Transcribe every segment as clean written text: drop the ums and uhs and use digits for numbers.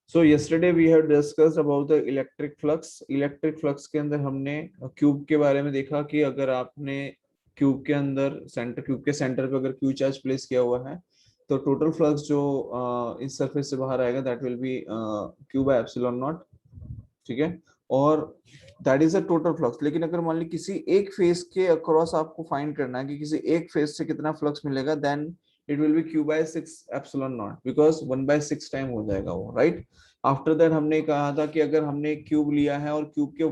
So yesterday we have discussed about the electric flux. Electric flux के अंदर हमने cube के बारे में देखा कि अगर आपने क्यूब के अंदर क्यूब के सेंटर पे अगर क्यू चार्ज प्लेस किया हुआ है तो टोटल फ्लक्स जो इस सरफेस से बाहर आएगा that will be Q by epsilon not, ठीक है। और that is a total flux. लेकिन अगर मान ली किसी एक फेस के अक्रॉस आपको फाइंड करना है कि किसी एक फेस से कितना फ्लक्स मिलेगा, then it will be Q by 6 epsilon naught, because 1/6 time हो जाएगा वो, राइट। आफ्टर दैट हमने कहा था कि अगर हमने क्यूब लिया है और क्यूब के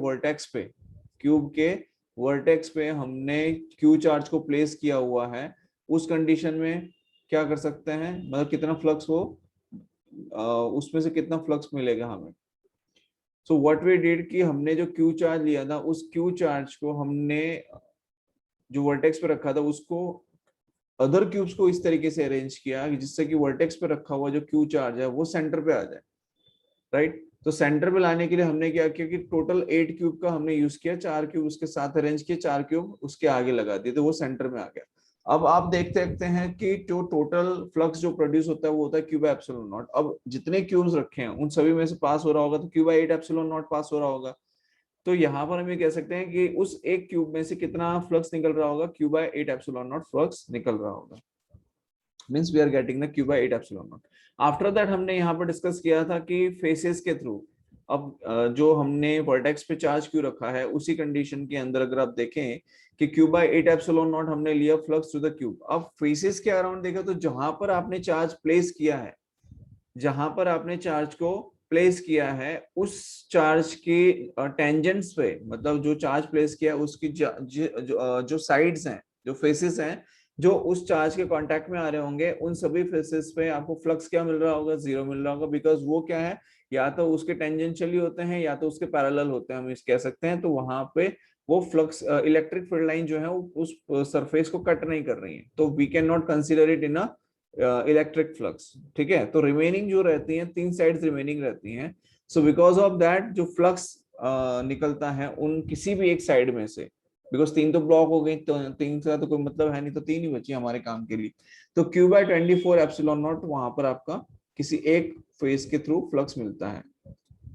वर्टेक्स पे हमने क्यू चार्ज को प्लेस किया हुआ है, उस कंडीशन में क्या कर सकते हैं, मतलब कितना फ्लक्स वो उसमें से कितना फ्लक्स मिलेगा हमें। सो व्हाट वी डिड कि हमने जो क्यू चार्ज लिया था उस क्यू चार्ज को हमने जो वर्टेक्स पे रखा था उसको अदर क्यूब्स को इस तरीके से अरेंज किया कि जिससे कि वर्टेक्स पे रखा हुआ जो क्यू चार्ज है वो सेंटर पे आ जाए, राइट। तो सेंटर पे लाने के लिए हमने क्या किया कि टोटल 8 क्यूब का हमने यूज किया, 4 क्यूब उसके साथ अरेंज किए, 4 क्यूब उसके आगे लगा दिए, तो वो सेंटर में आ गया। अब आप देखते देखते हैं कि जो टोटल फ्लक्स जो प्रोड्यूस होता है वो होता है क्यू बाय एप्सिलॉन नॉट। अब जितने क्यूब्स रखे हैं उन सभी में से पास हो रहा होगा तो Q by 8 epsilon naught pass हो रहा होगा। तो यहाँ पर हम ये कह सकते हैं कि उस एक क्यूब में से कितना फ्लक्स निकल रहा होगा, Q by 8 epsilon naught flux निकल रहा होगा। Means we are getting the Q by 8 epsilon naught. After that हमने यहाँ पर डिस्कस किया था कि फेसेस के थ्रू अब जो हमने वर्टेक्स पे चार्ज क्यू रखा है उसी कंडीशन के अंदर अगर आप देखें कि क्यू बाय 8 एप्सिलॉन नॉट हमने लिया फ्लक्स टू द क्यूब। अब फेसेस के अराउंड देखा तो जहां पर आपने चार्ज प्लेस किया है, जहां पर आपने चार्ज को प्लेस किया है उस चार्ज के टेंजेंट्स पे, मतलब जो चार्ज प्लेस किया उसकी जो साइड्स हैं, जो फेसेस हैं, जो उस चार्ज के कांटेक्ट में आ रहे होंगे उन सभी फेसेस पे आपको फ्लक्स क्या मिल रहा होगा, जीरो मिल रहा होगा। बिकॉज वो क्या है, या तो उसके टेंजेंशियली होते हैं या तो उसके पैरेलल होते हैं, हम इस कह सकते हैं। तो वहां पे वो फ्लक्स इलेक्ट्रिक फील्ड लाइन जो है उस सरफेस को कट नहीं कर रही है, तो we can not consider it in a electric flux, ठीक है। तो रिमेनिंग जो रहती हैं, 3 साइड्स रिमेनिंग रहती हैं। सो बिकॉज ऑफ दैट जो फ्लक्स निकलता है उन किसी भी एक साइड में से, बिकॉज 3 तो ब्लॉक हो गई तो 3 का तो कोई मतलब है नहीं, तो 3 ही बची हमारे काम के लिए। तो क्यू बाय 24 एप्सिलॉन नॉट वहां पर आपका किसी एक फेज के थ्रू फ्लक्स मिलता है।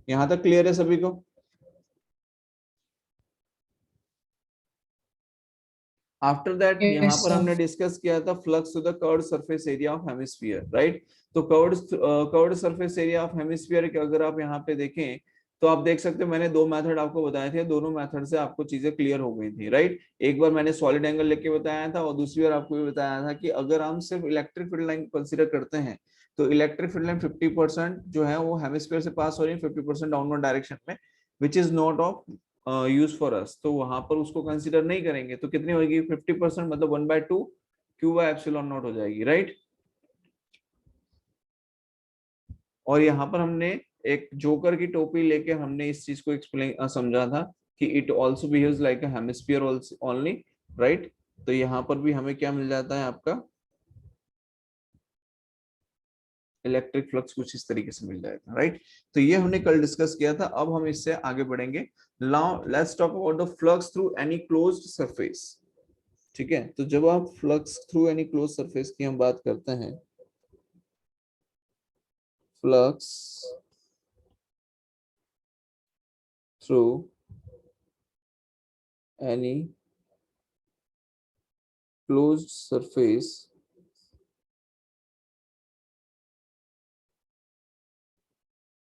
यहां तक क्लियर है सभी को? आफ्टर दैट यहाँ यस पर सर। हमने डिस्कस किया था flux to the curved surface area of hemisphere, right. तो curved surface area of hemisphere के अगर आप यहाँ पे देखें तो आप देख सकते हो मैंने 2 मेथड आपको बताए थे, दोनों मेथड से आपको चीजें क्लियर हो गई थी, राइट। एक बार मैंने सॉलिड एंगल लेके बताया था और दूसरी बार आपको ये बताया था कि अगर हम सिर्फ इलेक्ट्रिक फील्ड लाइन कंसिडर करते हैं तो इलेक्ट्रिक फील्ड लाइन 50% जो है वो हेमिस्फीयर से पास हो रही है, 50% डाउनवर्ड डायरेक्शन में, which is not of use for us. तो वहां पर उसको कंसिडर नहीं करेंगे तो कितनी होगी, 50%, मतलब 1/2 क्यू बाय एप्सिलॉन नॉट हो जाएगी, राइट। और यहाँ पर हमने एक जोकर की टोपी लेके हमने इस चीज को एक्सप्लेन समझा था कि it also behaves like a hemisphere only, right. तो यहाँ पर भी हमें क्या मिल जाता है, आपका इलेक्ट्रिक फ्लक्स कुछ इस तरीके से मिल जाएगा, राइट। तो ये हमने कल डिस्कस किया था, अब हम इससे आगे बढ़ेंगे। Now let's talk about the flux through any closed surface, ठीक है। तो जब आप flux through any close surface की हम बात करते हैं, flux through any closed surface,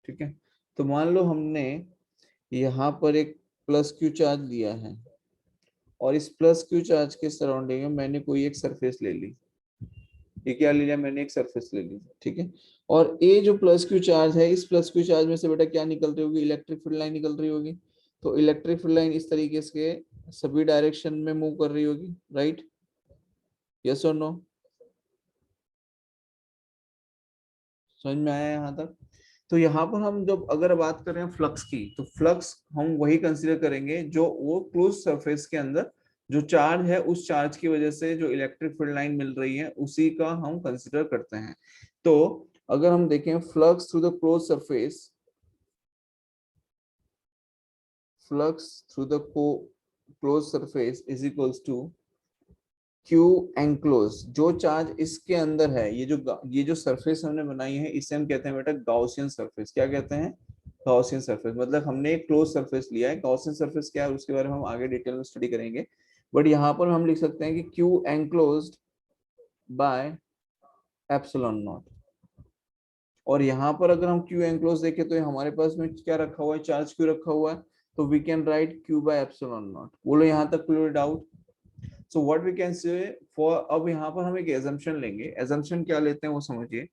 ठीक है। तो मान लो हमने यहाँ पर एक प्लस क्यू चार्ज लिया है और इस प्लस क्यू चार्ज के सराउंडिंग में मैंने कोई एक सरफेस ले ली। ये क्या ले लिया मैंने, एक सरफेस ले ली, ठीक है। और ये जो प्लस क्यू चार्ज है, इस प्लस क्यू चार्ज में से बेटा क्या निकल रही होगी, इलेक्ट्रिक फील्ड लाइन निकल रही होगी। तो इलेक्ट्रिक फील्ड लाइन इस तरीके से सभी डायरेक्शन में मूव कर रही होगी, राइट। यस और नो, समझ में आया यहाँ तक? तो यहाँ पर हम जब अगर बात कर रहे हैं फ्लक्स की, तो फ्लक्स हम वही कंसीडर करेंगे जो वो क्लोज सरफेस के अंदर जो चार्ज है उस चार्ज की वजह से जो इलेक्ट्रिक फील्ड लाइन मिल रही है उसी का हम कंसीडर करते हैं। तो अगर हम देखें flux through the close surface, flux through the close surface is equals to Q enclose, जो चार्ज इसके अंदर है, ये जो सरफेस हमने बनाई है इसे हम कहते हैं बेटा गॉसियन सरफेस। क्या कहते हैं? Gaussian surface. मतलब हमने एक क्लोज सरफेस लिया है। गॉसियन सरफेस क्या है उसके बारे में हम आगे डिटेल में स्टडी करेंगे, बट यहाँ पर हम लिख सकते हैं कि Q enclosed by epsilon naught. और यहाँ पर अगर हम क्यू एंक्लोज देखें तो हमारे पास में क्या रखा हुआ है, चार्ज क्यू रखा हुआ है, तो we can write Q by epsilon naught. बोलो यहाँ तक clear doubt? So what we can say for, अब यहाँ पर हम एक एजम्पशन लेंगे। एजम्पशन क्या लेते हैं वो समझिए,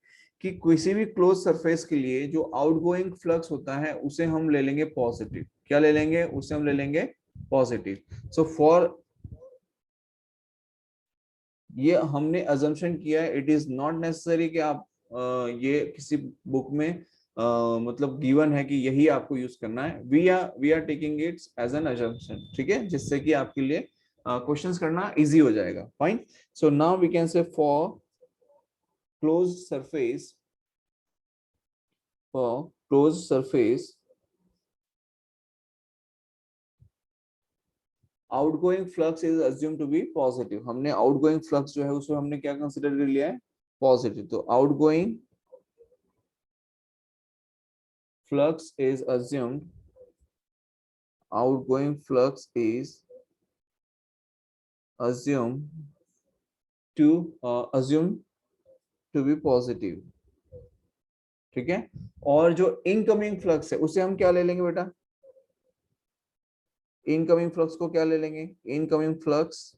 कि किसी भी क्लोज सरफेस के लिए जो आउटगोइंग फ्लक्स होता है उसे हम ले लेंगे पॉजिटिव। क्या ले लेंगे? उसे हम ले लेंगे पॉजिटिव। सो फॉर, ये हमने अजम्पशन किया है, इट इज नॉट नेसेसरी कि आप ये किसी बुक में मतलब गिवन है कि यही आपको यूज करना है। We are taking it as an assumption, ठीक है, जिससे कि आपके लिए क्वेश्चंस करना इजी हो जाएगा। Fine. So now we can say for close surface, for close surface outgoing flux is assume to be positive. हमने आउटगोइंग फ्लक्स जो है उसको हमने क्या कंसिडर कर लिया है? पॉजिटिव। तो outgoing flux is assumed, outgoing flux is assumed assumed to be positive, ठीक है। और जो इनकमिंग फ्लक्स है उसे हम क्या ले लेंगे बेटा? इनकमिंग फ्लक्स को क्या ले लेंगे? इनकमिंग फ्लक्स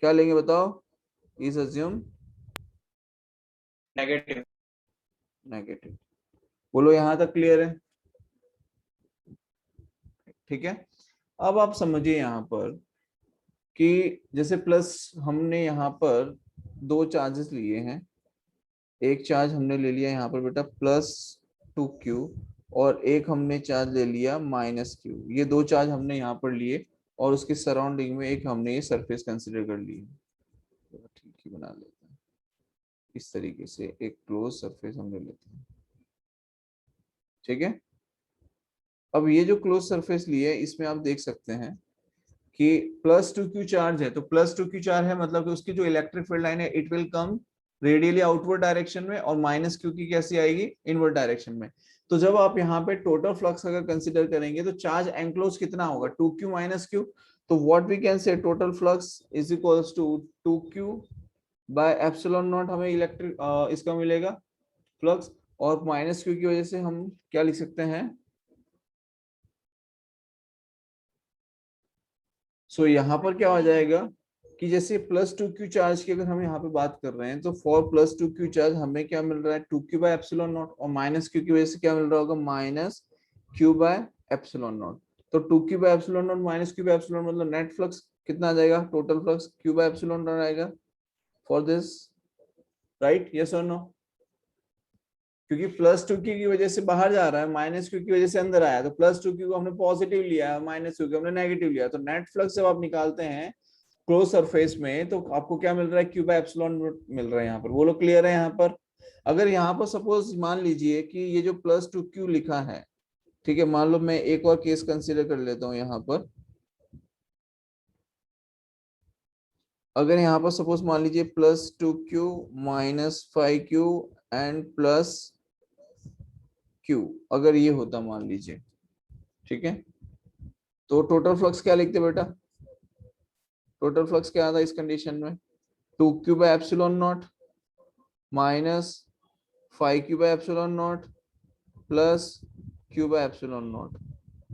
क्या लेंगे बताओ? Is assume negative. नेगेटिव। बोलो यहाँ तक क्लियर है? ठीक है। अब आप समझिए यहाँ पर कि जैसे प्लस हमने यहाँ पर दो चार्जेस लिए हैं। एक चार्ज हमने ले लिया यहाँ पर बेटा +2q, और एक हमने चार्ज ले लिया -q। ये दो चार्ज हमने यहाँ पर लिए और उसके सराउंडिंग में एक हमने ये सरफेस कंसिडर कर ली। तो ठीक ही बना लेते हैं, इस तरीके से एक क्लोज सरफेस हम ले लेते हैं, ठीक है। अब ये जो क्लोज सरफेस लिए इसमें आप देख सकते हैं कि +2q चार्ज है, तो +2q चार्ज है मतलब कि उसकी जो इलेक्ट्रिक फील्ड लाइन है it will come radially outward direction में, और -q की कैसी आएगी? इनवर्ड डायरेक्शन में। तो जब आप यहाँ पे टोटल फ्लक्स अगर कंसिडर करेंगे तो चार्ज एंक्लोज कितना होगा? 2q -q। तो what we can say total flux is equals to 2q by epsilon naught. हमें इलेक्ट्रिक इसका मिलेगा फ्लक्स, और -q की वजह से हम क्या लिख सकते हैं? सो यहाँ पर क्या हो जाएगा कि जैसे +2q चार्ज की अगर हम यहाँ पे बात कर रहे हैं तो फॉर +2q चार्ज हमें क्या मिल रहा है? 2q बाय एप्सिलॉन नॉट, और -q की वजह से क्या मिल रहा होगा? -q bye epsilon naught. तो 2q by epsilon not -q by epsilon मतलब नेट फ्लक्स कितना आ जाएगा? Total flux q bye epsilon not आएगा फॉर दिस, राइट? यस और नो? क्योंकि +2q की वजह से बाहर जा रहा है, -q की वजह से अंदर आया, तो +2q को हमने पॉजिटिव लिया है, -q को हमने नेगेटिव लिया। तो नेट फ्लक्स जब आप निकालते हैं क्लोज सरफेस में तो आपको क्या मिल रहा है? q बाय एप्सिलॉन मिल रहा है यहाँ पर। वो लोग क्लियर है यहाँ पर? अगर यहाँ पर सपोज मान लीजिए कि ये जो +2q लिखा है, ठीक है, मान लो मैं एक और केस कंसीडर कर लेता हूँ यहाँ पर। अगर यहाँ पर सपोज मान लीजिए +2q -5q एंड +q, अगर ये होता मान लीजिए, ठीक है, तो टोटल फ्लक्स क्या लिखते बेटा? टोटल फ्लक्स क्या आता है इस कंडीशन में? 2q by epsilon not -5q bye epsilon not plus q bye epsilon naught.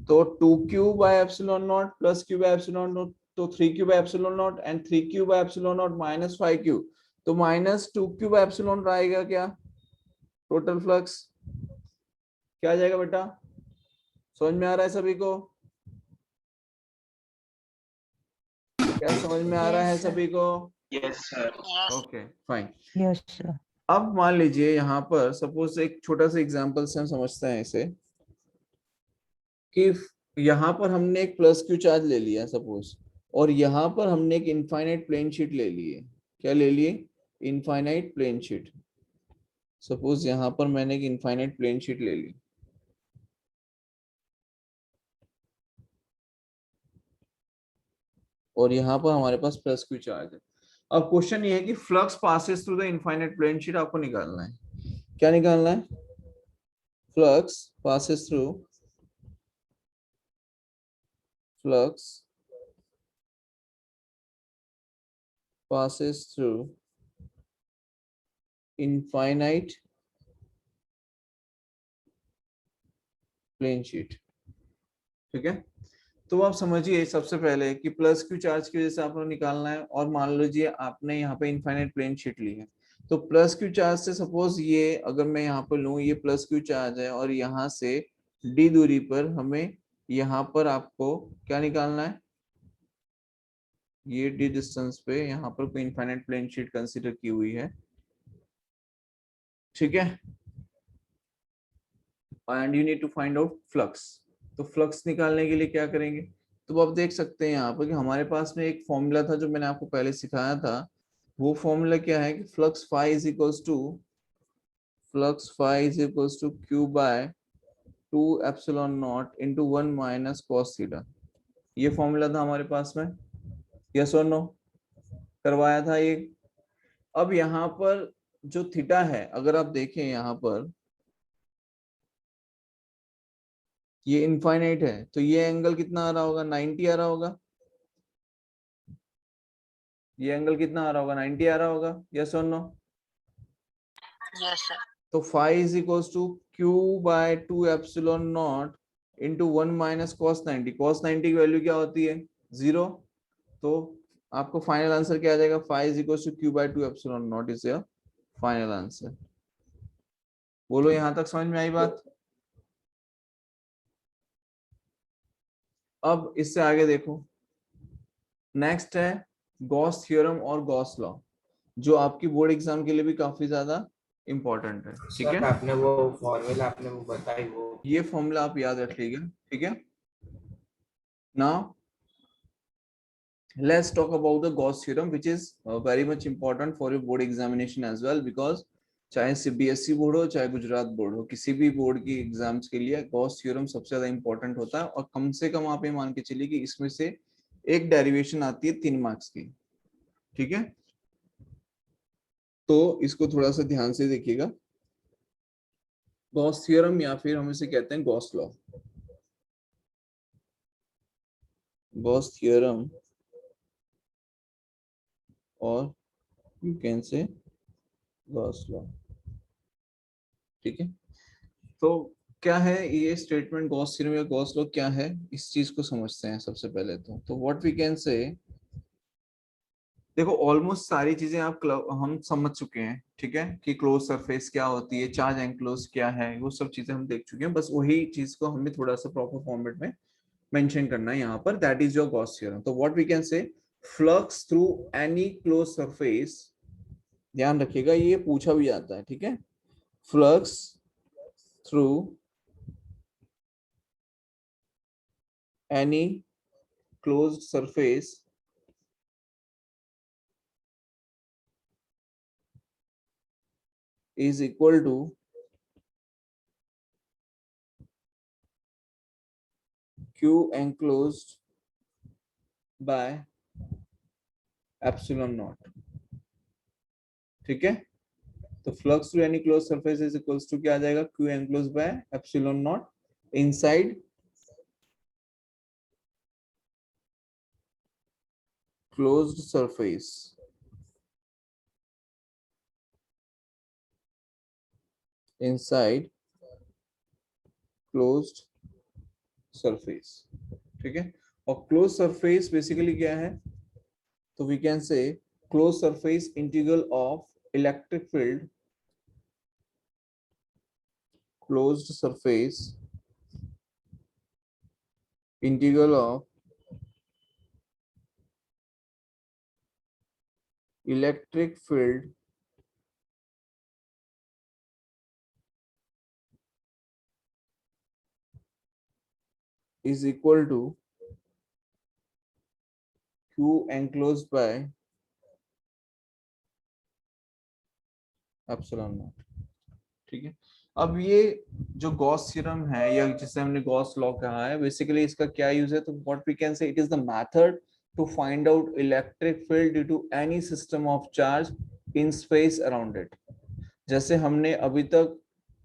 तो 2q by epsilon not plus q bye epsilon naught, तो 3q bye epsilon not and 3q bye epsilon not -5q, तो -2q by epsilon not आएगा क्या? Total flux क्या आ जाएगा बेटा? समझ में आ रहा है सभी को? क्या समझ में आ रहा है Yes, sir. सभी को? Yes sir. Okay fine. Yes, sir. अब मान लीजिए यहाँ पर सपोज एक छोटा सा एग्जांपल से हम समझते हैं इसे, कि यहाँ पर हमने एक +q चार्ज ले लिया सपोज, और यहाँ पर हमने एक इनफाइनाइट प्लेन शीट ले ली है। क्या ले लिए? Infinite plane sheet. सपोज यहाँ पर मैंने एक इनफाइनाइट प्लेन शीट ले ली, और यहाँ पर हमारे पास प्लस क्यू चार्ज है। अब क्वेश्चन ये है कि flux passes through the infinite plane sheet आपको निकालना है। क्या निकालना है? Flux passes through, flux passes through infinite plane sheet। ठीक है, तो आप समझिए सबसे पहले कि प्लस क्यू चार्ज की वजह से आपको निकालना है, और मान लीजिए आपने यहाँ पे इनफाइनाइट प्लेन शीट ली है, तो प्लस क्यू चार्ज से सपोज ये अगर मैं यहाँ पर लूँ, ये प्लस क्यू चार्ज है और यहाँ से डी दूरी पर हमें यहाँ पर आपको क्या निकालना है? ये डी डिस्टेंस पे यहाँ पर कोई इनफाइनाइट प्लेन शीट कंसीडर की हुई है, ठीक है, and you need to find out flux. तो फ्लक्स निकालने के लिए क्या करेंगे? तो आप देख सकते हैं यहाँ पर कि हमारे पास में एक फॉर्मूला था जो मैंने आपको पहले सिखाया था। वो फॉर्मूला क्या है कि flux phi is equals to, flux phi is equals to Q by 2 epsilon naught into 1 minus cos theta. ये फॉर्मूला था हमारे पास में, यस और नो? करवाया था ये। अब यहाँ पर जो थीटा है, अगर आप देखें यहाँ पर ये इनफाइनाइट है, तो ये एंगल कितना आ रहा होगा? 90 आ रहा होगा। ये एंगल कितना आ रहा होगा? 90 आ रहा होगा, यस और नो? Yes sir. तो phi is equals to Q by 2 epsilon not into 1 minus cos 90। Cos 90 की वैल्यू क्या होती है? 0। तो आपको फाइनल आंसर क्या आ जाएगा? Phi is equals to Q by 2 epsilon naught is your final answer. बोलो, यहां तक समझ में आई बात? अब इससे आगे देखो, नेक्स्ट है गॉस थ्योरम और गॉस लॉ, जो आपकी बोर्ड एग्जाम के लिए भी काफी ज्यादा इंपॉर्टेंट है, ठीक सर है। आपने वो फॉर्मूला आपने वो बताई वो ये फॉर्मूला आप याद रखिएगा, ठीक है। Now let's talk about the Gauss theorem, which is very much important for your board examination as well, because चाहे सीबीएसई बोर्ड हो चाहे गुजरात बोर्ड हो, किसी भी बोर्ड की एग्जाम्स के लिए गॉस थ्योरम सबसे ज्यादा इंपॉर्टेंट होता है। और कम से कम आप ये मान के चलिए कि इसमें से एक डेरिवेशन आती है 3 मार्क्स की, ठीक है। तो इसको थोड़ा सा ध्यान से देखिएगा। गॉस थ्योरम या फिर हम इसे कहते हैं गॉस लॉ, गॉस थ्योरम, और you can say Gauss law, ठीक है। तो क्या है ये स्टेटमेंट गॉस थ्योरम या गॉस लॉ क्या है, इस चीज को समझते हैं सबसे पहले। तो व्हाट वी कैन से, देखो ऑलमोस्ट सारी चीजें हम समझ चुके हैं, ठीक है, कि क्लोज सरफेस क्या होती है, चार्ज एनक्लोज क्या है, वो सब चीजें हम देख चुके हैं। बस वही चीज को हमें थोड़ा सा प्रॉपर फॉर्मेट में मेंशन करना है यहाँ पर, that is your Gauss theorem. तो what we can say, flux through any close surface, ध्यान रखिएगा ये पूछा भी जाता है, ठीक है। Flux through any closed surface is equal to q enclosed by epsilon naught, ठीक है। तो flux through any close surface is equals to क्या आ जाएगा? q enclosed by epsilon naught inside closed surface, inside closed surface, ठीक है। और close surface basically क्या है? तो we can say close surface integral of electric field, closed surface integral of electric field is equal to q enclosed by epsilon naught, ठीक है। अब ये जो गॉस थ्योरम है या जिसे हमने गॉस लॉ कहा है, बेसिकली इसका क्या यूज है? तो what we can say, it is the method to find out electric field due to any system of charge in space around it. जैसे हमने अभी तक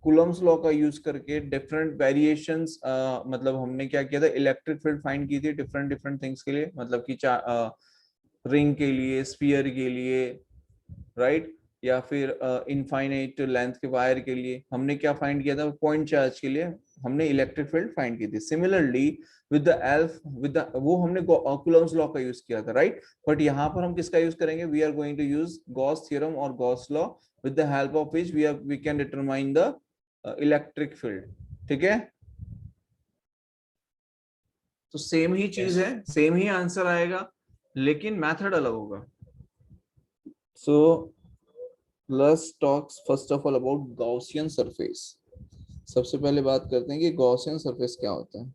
कुलम्स लॉ का यूज करके डिफरेंट वेरिएशंस, मतलब हमने क्या किया था, इलेक्ट्रिक फील्ड फाइंड की थी डिफरेंट डिफरेंट थिंग्स के लिए, मतलब कि रिंग के लिए, स्फीयर के लिए, राइट, या फिर इनफाइनाइट लेंथ के वायर के लिए हमने क्या फाइंड किया था, पॉइंट चार्ज के लिए हमने इलेक्ट्रिक फील्ड फाइंड की थी. Similarly with the elf with the, वो हमने कूलम्स लॉ का यूज किया था, राइट. बट यहाँ पर हम किसका यूज करेंगे, we are going to use Gauss theorem और Gauss law, with the help of which we can determine the electric field. ठीक है, तो सेम ही चीज है, सेम ही आंसर आएगा, लेकिन मेथड अलग होगा. So let's talk first of all about Gaussian surface. सबसे पहले बात करते हैं कि गॉसियन सरफेस क्या होता है.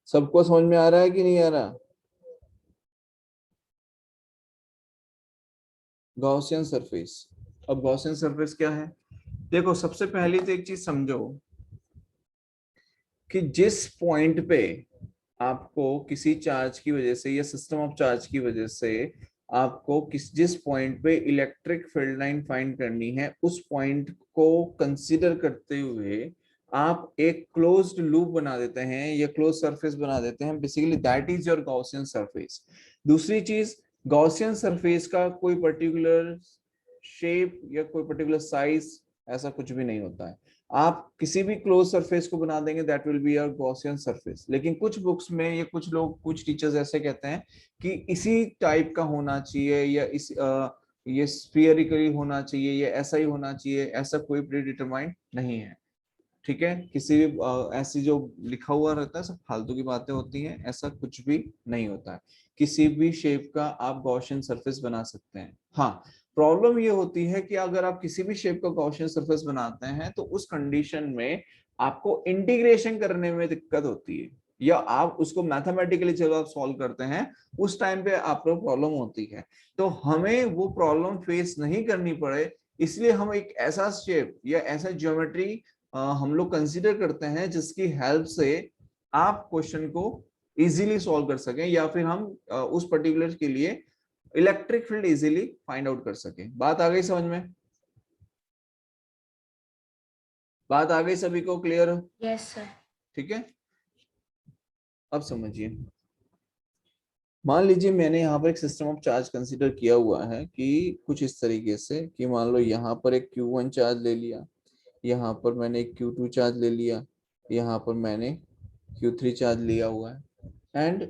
सबको समझ में आ रहा है कि नहीं आ रहा? Gaussian surface. अब गॉसियन सरफेस क्या है, देखो सबसे पहले तो एक चीज समझो कि जिस पॉइंट पे आपको किसी चार्ज की वजह से या सिस्टम ऑफ चार्ज की वजह से आपको जिस पॉइंट पे इलेक्ट्रिक फील्ड लाइन फाइंड करनी है, उस पॉइंट को कंसीडर करते हुए आप एक क्लोज्ड लूप बना देते हैं या क्लोज सरफेस बना देते हैं. Basically that is your Gaussian surface. दूसरी चीज, गॉसियन सरफेस का कोई पर्टिकुलर शेप या कोई पर्टिकुलर साइज ऐसा कुछ भी नहीं होता है. आप किसी भी क्लोज सरफेस को बना देंगे, that will be your Gaussian surface. लेकिन कुछ बुक्स में ये कुछ लोग, कुछ टीचर्स ऐसे कहते हैं कि इसी टाइप का होना चाहिए या ये स्फीयरिकली होना चाहिए या ऐसा ही होना चाहिए, ऐसा कोई प्री डिटरमाइंड नहीं है. ठीक है, किसी भी ऐसी जो लिखा हुआ रहता है सब फालतू की बातें होती हैं, ऐसा कुछ भी नहीं होता है. किसी भी शेप का आप गॉसियन सरफेस बना सकते हैं. हाँ, प्रॉब्लम ये होती है कि अगर आप किसी भी शेप का गॉसियन सरफेस बनाते हैं तो उस कंडीशन में आपको इंटीग्रेशन करने में दिक्कत होती है, या आप उसको मैथमेटिकली जब आप सॉल्व करते हैं उस टाइम पे आपको प्रॉब्लम होती है. तो हमें वो प्रॉब्लम फेस नहीं करनी पड़े, इसलिए हम एक ऐसा शेप या ऐसा ज्योमेट्री हम लोग कंसीडर करते हैं जिसकी हेल्प से आप क्वेश्चन को इजीली सॉल्व कर सकें, या फिर हम उस पर्टिकुलर के लिए electric field easily find out कर सकें. बात आ गई समझ में? बात आ गई सभी को? क्लियर? Yes sir. ठीक है, अब समझिए. मान लीजिए मैंने यहाँ पर एक सिस्टम ऑफ चार्ज कंसीडर किया हुआ है कि कुछ इस तरीके से कि मान लो यहाँ पर एक Q1 चार्ज ले लिया, यहाँ पर मैंने एक Q2 चार्ज ले लिया, यहाँ पर मैंने Q3 चार्ज लिया हुआ है, एंड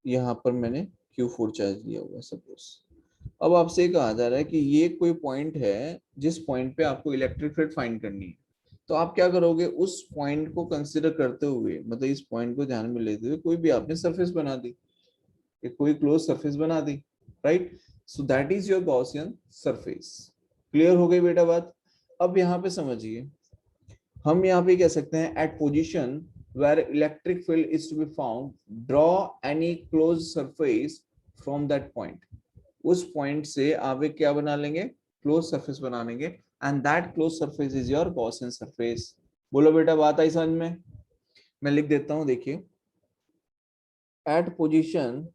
यहाँ पर मैंने Q4 चार्ज लिया हुआ है सपोज. अब आपसे कहा जा रहा है कि ये कोई पॉइंट है जिस पॉइंट पे आपको इलेक्ट्रिक फील्ड फाइंड करनी है. तो आप क्या करोगे, उस पॉइंट को कंसीडर करते हुए, मतलब इस पॉइंट को ध्यान में लेते हुए कोई भी आपने सरफेस बना दी, कोई क्लोज सरफेस बना दी, right. So that is your Gaussian surface. Clear हो गई बेटा बात? अब यहाँ पे समझिए, हम यहाँ पे कह सकते हैं at position where electric field is to be found, draw any closed surface from that point. उस पॉइंट से आप एक क्या बना लेंगे, क्लोज सरफेस बना लेंगे, and that close surface is your Gaussian surface. बोलो बेटा बात आई समझ में? मैं लिख देता हूं, देखिए. एट पोजीशन,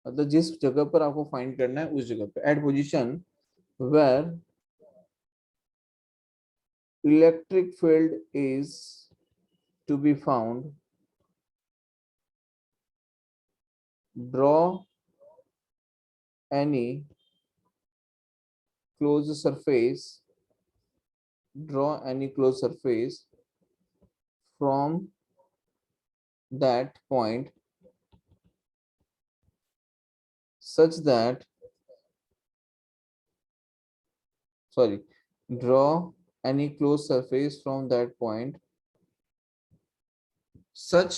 मतलब जिस जगह पर आपको फाइंड करना है उस जगह पे, at position where electric field is to be found, draw any closed surface, draw any closed surface from that point such that, sorry, draw any closed surface from that point, such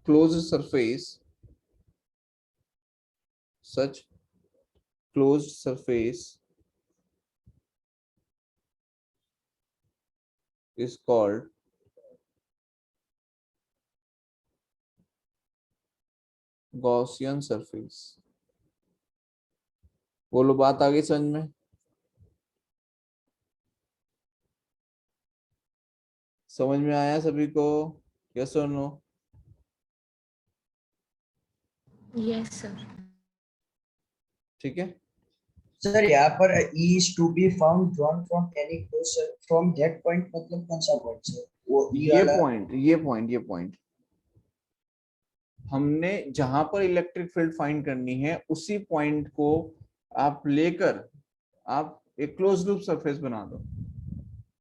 closed surface, such closed surface is called Gaussian surface. बोलो बात आ गई समझ में? समझ में आया सभी को? यस और नो? Yes sir. ठीक है। सर यहाँ पर E is to be found drawn from any closer from that point मतलब कौन सा पॉइंट है वो E ये वाला? पॉइंट हमने जहां पर इलेक्ट्रिक फील्ड फाइंड करनी है उसी पॉइंट को आप लेकर आप एक क्लोज लूप सरफेस बना दो।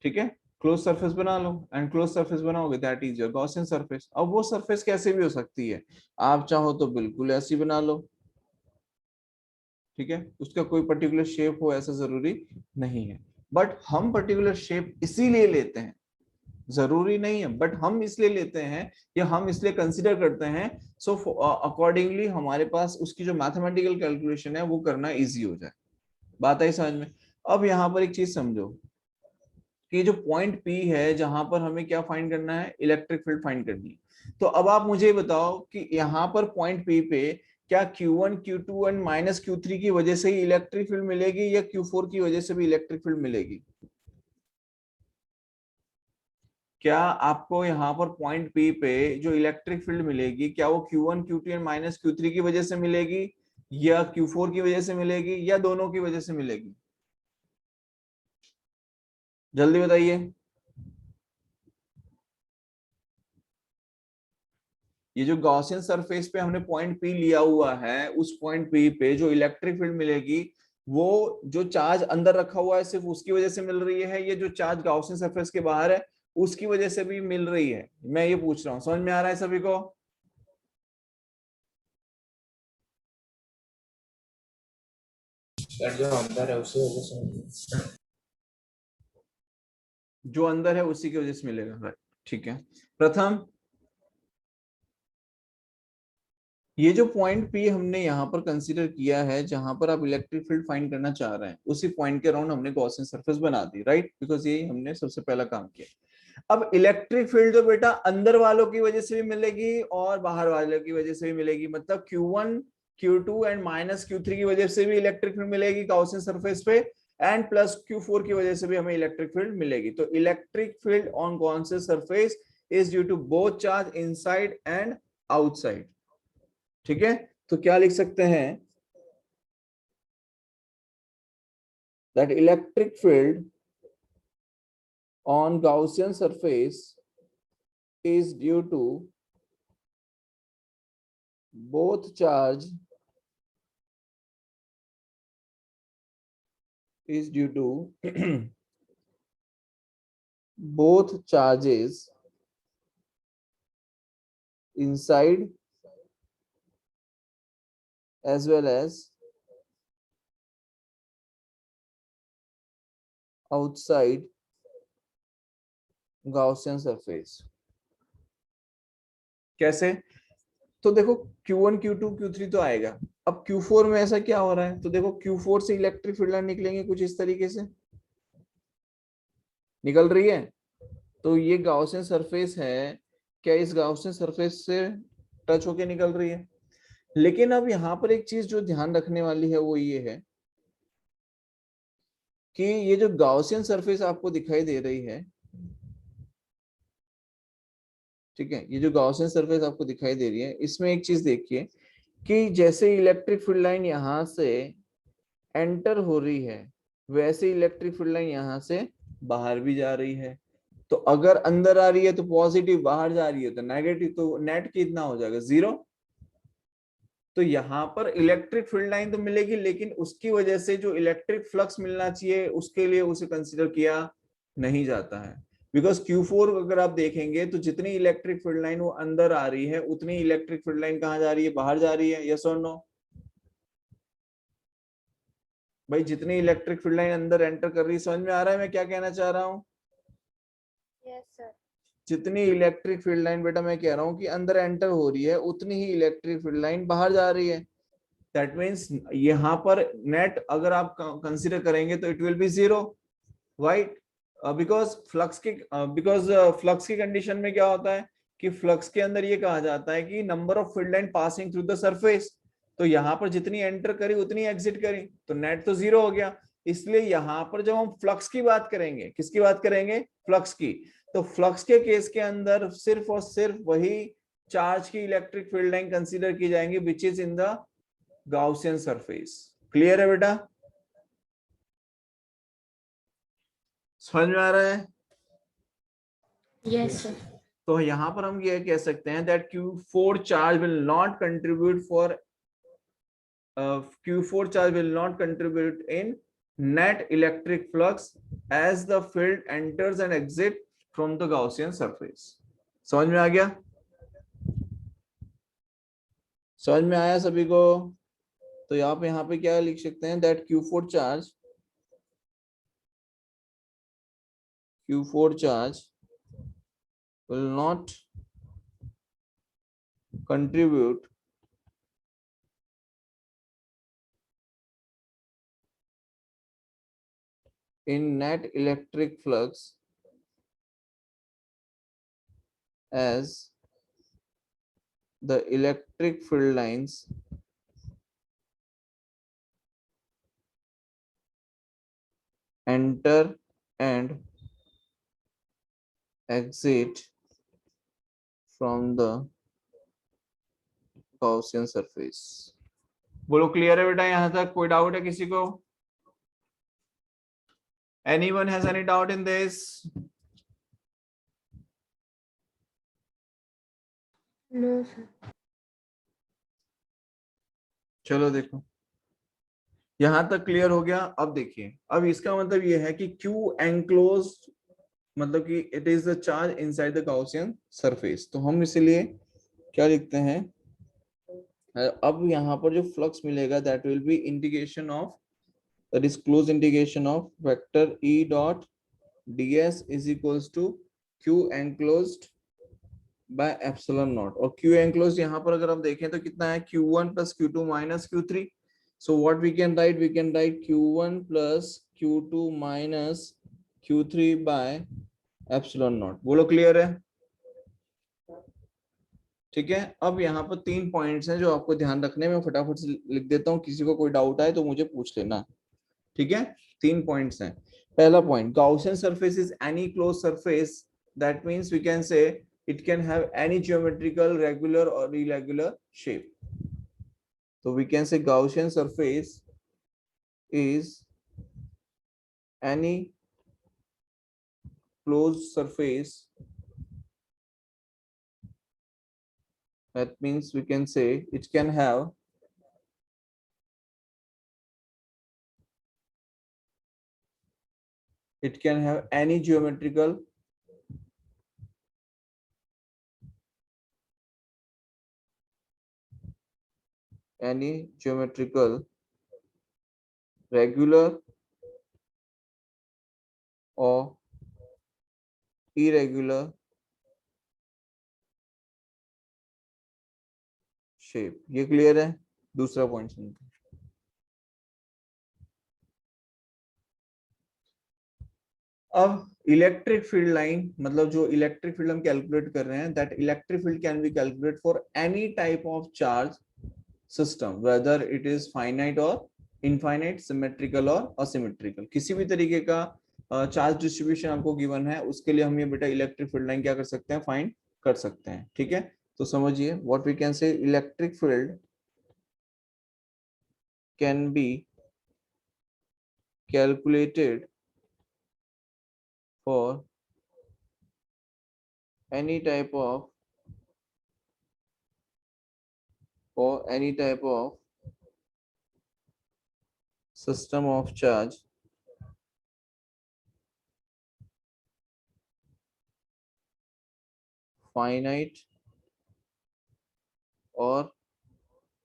ठीक है, क्लोज सरफेस बना लो, एंड क्लोज सरफेस बनाओगे that is your Gaussian surface. अब वो सरफेस कैसे भी हो सकती है, आप चाहो तो बिल्कुल ऐसी बना लो। ठीक है, उसका कोई पर्टिकुलर शेप हो ऐसा जरूरी नहीं है, बट हम पर्टिकुलर शेप इसीलिए लेते हैं, जरूरी नहीं है बट हम इसलिए लेते हैं या हम इसलिए कंसीडर करते हैं सो अकॉर्डिंगली हमारे पास उसकी जो मैथमेटिकल कैलकुलेशन है वो करना इजी हो जाए। बात आई समझ में? अब यहाँ पर एक चीज समझो कि जो पॉइंट P है जहां पर हमें क्या फाइंड करना है, इलेक्ट्रिक फील्ड फाइंड करनी है। तो अब आप मुझे बताओ कि यहाँ पर पॉइंट P पे क्या Q1 Q2 and minus Q3 की वजह से ही इलेक्ट्रिक फील्ड मिलेगी या Q4 की वजह से भी इलेक्ट्रिक फील्ड मिलेगी? क्या आपको यहाँ पर पॉइंट P पे जो इलेक्ट्रिक फील्ड मिलेगी क्या वो Q1 Q2 and minus Q3 की वजह से मिलेगी या Q4 की वजह से मिलेगी या दोनों की वजह से मिलेगी? जल्दी बताइए। ये जो गॉसियन सरफेस पे हमने पॉइंट P लिया हुआ है उस पॉइंट P पे जो इलेक्ट्रिक फील्ड मिलेगी वो जो चार्ज अंदर रखा हुआ है सिर्फ उसकी वजह से मिल रही है, ये जो चार्ज गॉसियन सरफेस के बाहर है उसकी वजह से भी मिल रही है? मैं ये पूछ रहा हूँ, समझ में आ रहा है सभी को? सर जो अंदर है उसी वजह से। जो अंदर है उसी की वजह से मिलेगा, राइट। ठीक है, प्रथम ये जो पॉइंट P हमने यहाँ पर कंसीडर किया है जहां पर आप इलेक्ट्रिक फील्ड फाइंड करना चाह रहे हैं उसी पॉइंट के अराउंड हमने गॉसियन सरफेस बना दी, राइट, बिकॉज ये हमने सबसे पहला काम किया। अब इलेक्ट्रिक फील्ड तो बेटा अंदर वालों की वजह से भी मिलेगी और बाहर वालों की वजह से भी मिलेगी, मतलब Q1 Q2 and minus Q3 की वजह से भी इलेक्ट्रिक फील्ड मिलेगी गॉसियन सरफेस पे, एंड प्लस Q4 की वजह से भी हमें इलेक्ट्रिक फील्ड मिलेगी। तो electric field on Gaussian surface is due to both charge inside and outside. ठीक है, तो क्या लिख सकते हैं, that electric field on Gaussian surface is due to both charge is due to both charges inside as well as outside Gaussian surface। कैसे? तो देखो Q1 Q2 Q3 तो आएगा, अब Q4 में ऐसा क्या हो रहा है, तो देखो Q4 से इलेक्ट्रिक फील्ड लाइन निकलेंगे कुछ इस तरीके से निकल रही है। तो ये गॉसियन सरफेस है, क्या इस गॉसियन सरफेस से टच होके निकल रही है? लेकिन अब यहाँ पर एक चीज जो ध्यान रखने वाली है वो ये है कि ये जो गॉसियन सरफेस आपको दिखाई दे रही है, ठीक है, ये जो गॉसियन सरफेस आपको दिखाई दे रही है इसमें एक चीज देखिए कि जैसे इलेक्ट्रिक फील्ड लाइन यहाँ से एंटर हो रही है वैसे इलेक्ट्रिक फील्ड लाइन यहाँ से बाहर भी जा रही है। तो अगर अंदर आ रही है तो पॉजिटिव, बाहर जा रही है तो नेगेटिव, तो नेट कितना हो जाएगा, 0। तो यहाँ पर इलेक्ट्रिक फील्ड लाइन तो मिलेगी लेकिन उसकी वजह से जो इलेक्ट्रिक फ्लक्स मिलना चाहिए उसके लिए उसे कंसीडर किया नहीं जाता है, बिकॉज Q4 अगर आप देखेंगे तो जितनी इलेक्ट्रिक फील्ड लाइन वो अंदर आ रही है उतनी इलेक्ट्रिक फील्ड लाइन कहाँ जा रही है, बाहर जा रही है। यस और नो भाई? जितनी इलेक्ट्रिक फील्ड लाइन अंदर एंटर कर रही है, समझ में आ रहा है मैं क्या कहना चाह रहा हूँ? Yes sir. जितनी इलेक्ट्रिक फील्ड लाइन बेटा मैं कह रहा हूँ कि अंदर एंटर हो रही है उतनी ही इलेक्ट्रिक फील्ड लाइन बाहर जा रही है। दैट मीन्स यहाँ पर नेट अगर आप कंसीडर करेंगे तो it will B 0, right, because flux की कंडीशन में क्या होता है कि फ्लक्स के अंदर ये कहा जाता है कि number of field line passing through the surface, तो यहाँ पर जितनी एंटर करी उतनी एग्जिट करी तो नेट तो 0 हो गया। इसलिए यहां पर जब हम फ्लक्स की बात करेंगे, किसकी बात करेंगे, फ्लक्स की, तो फ्लक्स के केस के अंदर सिर्फ और सिर्फ वही चार्ज की इलेक्ट्रिक फील्ड लाइन कंसीडर की जाएंगी which is in the Gaussian surface. Clear है बेटा, समझ में आ रहा है? Yes, sir. तो यहां पर हम ये कह सकते हैं that Q4 charge will not contribute for Q4 charge will not contribute in net electric flux as the field enters and exit from the Gaussian surface. समझ में आ गया? समझ में आया सभी को? तो आप यहाँ पे क्या लिख सकते हैं that Q4 charge will not contribute in net electric flux as the electric field lines enter and exit from the Gaussian surface. बोलो क्लियर है बेटा यहां तक? कोई डाउट है किसी को? Anyone has any doubt in this? No, sir. चलो देखो यहां तक क्लियर हो गया। अब देखिए, अब इसका मतलब ये है कि Q enclosed मतलब कि it is the charge inside the Gaussian surface. तो हम इसलिए क्या लिखते हैं, अब यहाँ पर जो फ्लक्स मिलेगा that will be integration of, that is close integration of vector E dot ds is equals to Q enclosed by epsilon naught. और Q enclosed यहाँ पर अगर हम देखें तो कितना है, Q1 plus Q2 minus Q3। So what we can write Q1 plus Q2 minus Q3 by epsilon naught. बोलो क्लियर है? ठीक है। अब यहाँ पर 3 पॉइंट्स हैं जो आपको ध्यान रखने में, फटाफट से लिख देता हूँ, किसी को कोई डाउट आए तो मुझे पूछ लेना। ठीक है, 3 पॉइंट्स हैं। पहला point, Gaussian surface is any close surface, that means we can say it can have any geometrical regular और इरेगुलर शेप। तो we can say Gaussian surface is any close surface, that means we can say it can have any geometrical regular or irregular shape. ये clear है? दूसरा point सुनते हैं। अब electric field line मतलब जो इलेक्ट्रिक फील्ड हम कैलकुलेट कर रहे हैं, that electric field can B calculate for any type of charge system whether it is finite और इनफाइनाइट, सिमेट्रिकल और असिमेट्रिकल। किसी भी तरीके का चार्ज डिस्ट्रीब्यूशन आपको गिवन है उसके लिए हम ये बेटा इलेक्ट्रिक फील्ड लाइन क्या कर सकते हैं, फाइंड कर सकते हैं। ठीक है, तो समझिए what we can say, electric field can be calculated for any type of system of charge finite or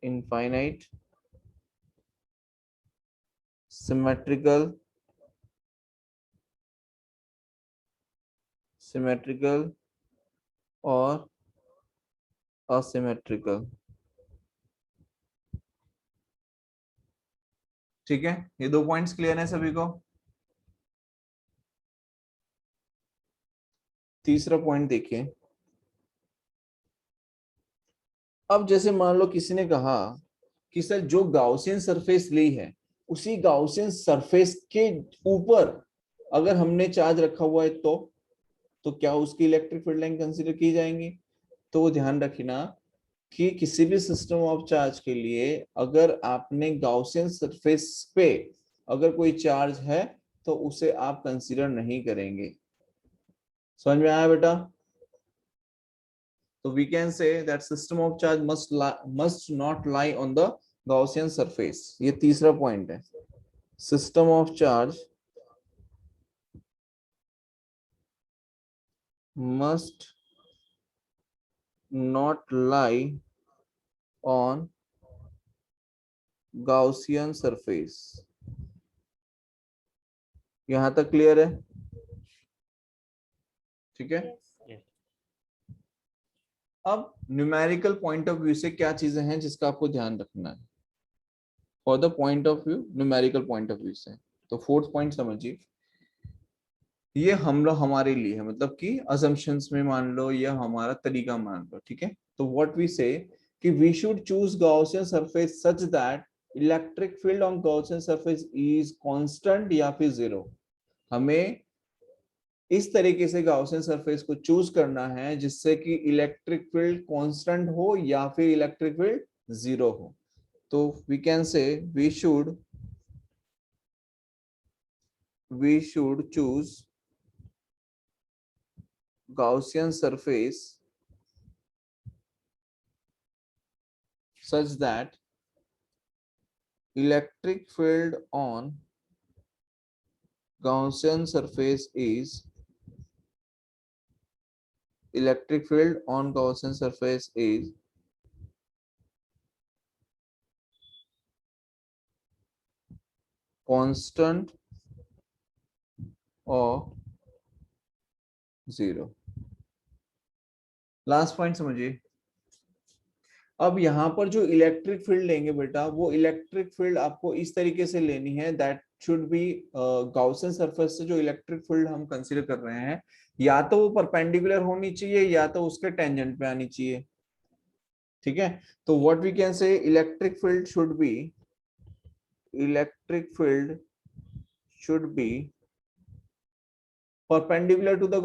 infinite, symmetrical और asymmetrical। ठीक है, ये 2 पॉइंट्स क्लियर है सभी को? तीसरा पॉइंट देखिए, अब जैसे मान लो किसी ने कहा कि सर जो गाउसियन सरफेस ली है उसी गाउसियन सरफेस के ऊपर अगर हमने चार्ज रखा हुआ है तो क्या उसकी इलेक्ट्रिक फील्ड लाइन कंसीडर की जाएंगी? तो ध्यान रखना कि किसी भी सिस्टम ऑफ चार्ज के लिए अगर आपने गाउसियन सरफेस पे अगर कोई चार्ज है तो उसे आप कंसीडर नहीं करेंगे। समझ में आया बेटा? तो we can say that system of charge must not lie on the Gaussian surface। ये तीसरा पॉइंट है। System of charge must not lie on Gaussian surface। यहां तक क्लियर है? ठीक है। अब न्यूमेरिकल पॉइंट ऑफ व्यू से क्या चीजें हैं जिसका आपको ध्यान रखना है for the point of view, numerical point of view से। तो फोर्थ पॉइंट समझिए, ये हम लोग हमारे लिए है, मतलब कि असम्पशंस में मान लो या हमारा तरीका मान लो, ठीक है। तो व्हाट वी से कि we should choose Gaussian surface such that electric field on Gaussian surface is constant या फिर जीरो। हमें इस तरीके से गॉसियन सरफेस को चूज करना है जिससे कि इलेक्ट्रिक फील्ड कांस्टेंट हो या फिर इलेक्ट्रिक फील्ड जीरो हो। तो we can say we should choose Gaussian surface such that electric field on Gaussian surface is constant or zero। Last point समझिए। अब यहाँ पर जो इलेक्ट्रिक फील्ड लेंगे बेटा, वो इलेक्ट्रिक फील्ड आपको इस तरीके से लेनी है that should be Gaussian surface से जो इलेक्ट्रिक फील्ड हम कंसीडर कर रहे हैं या तो वो परपेंडिकुलर होनी चाहिए या तो उसके टेंजेंट पे आनी चाहिए, ठीक है। तो what we can say electric field should be perpendicular to the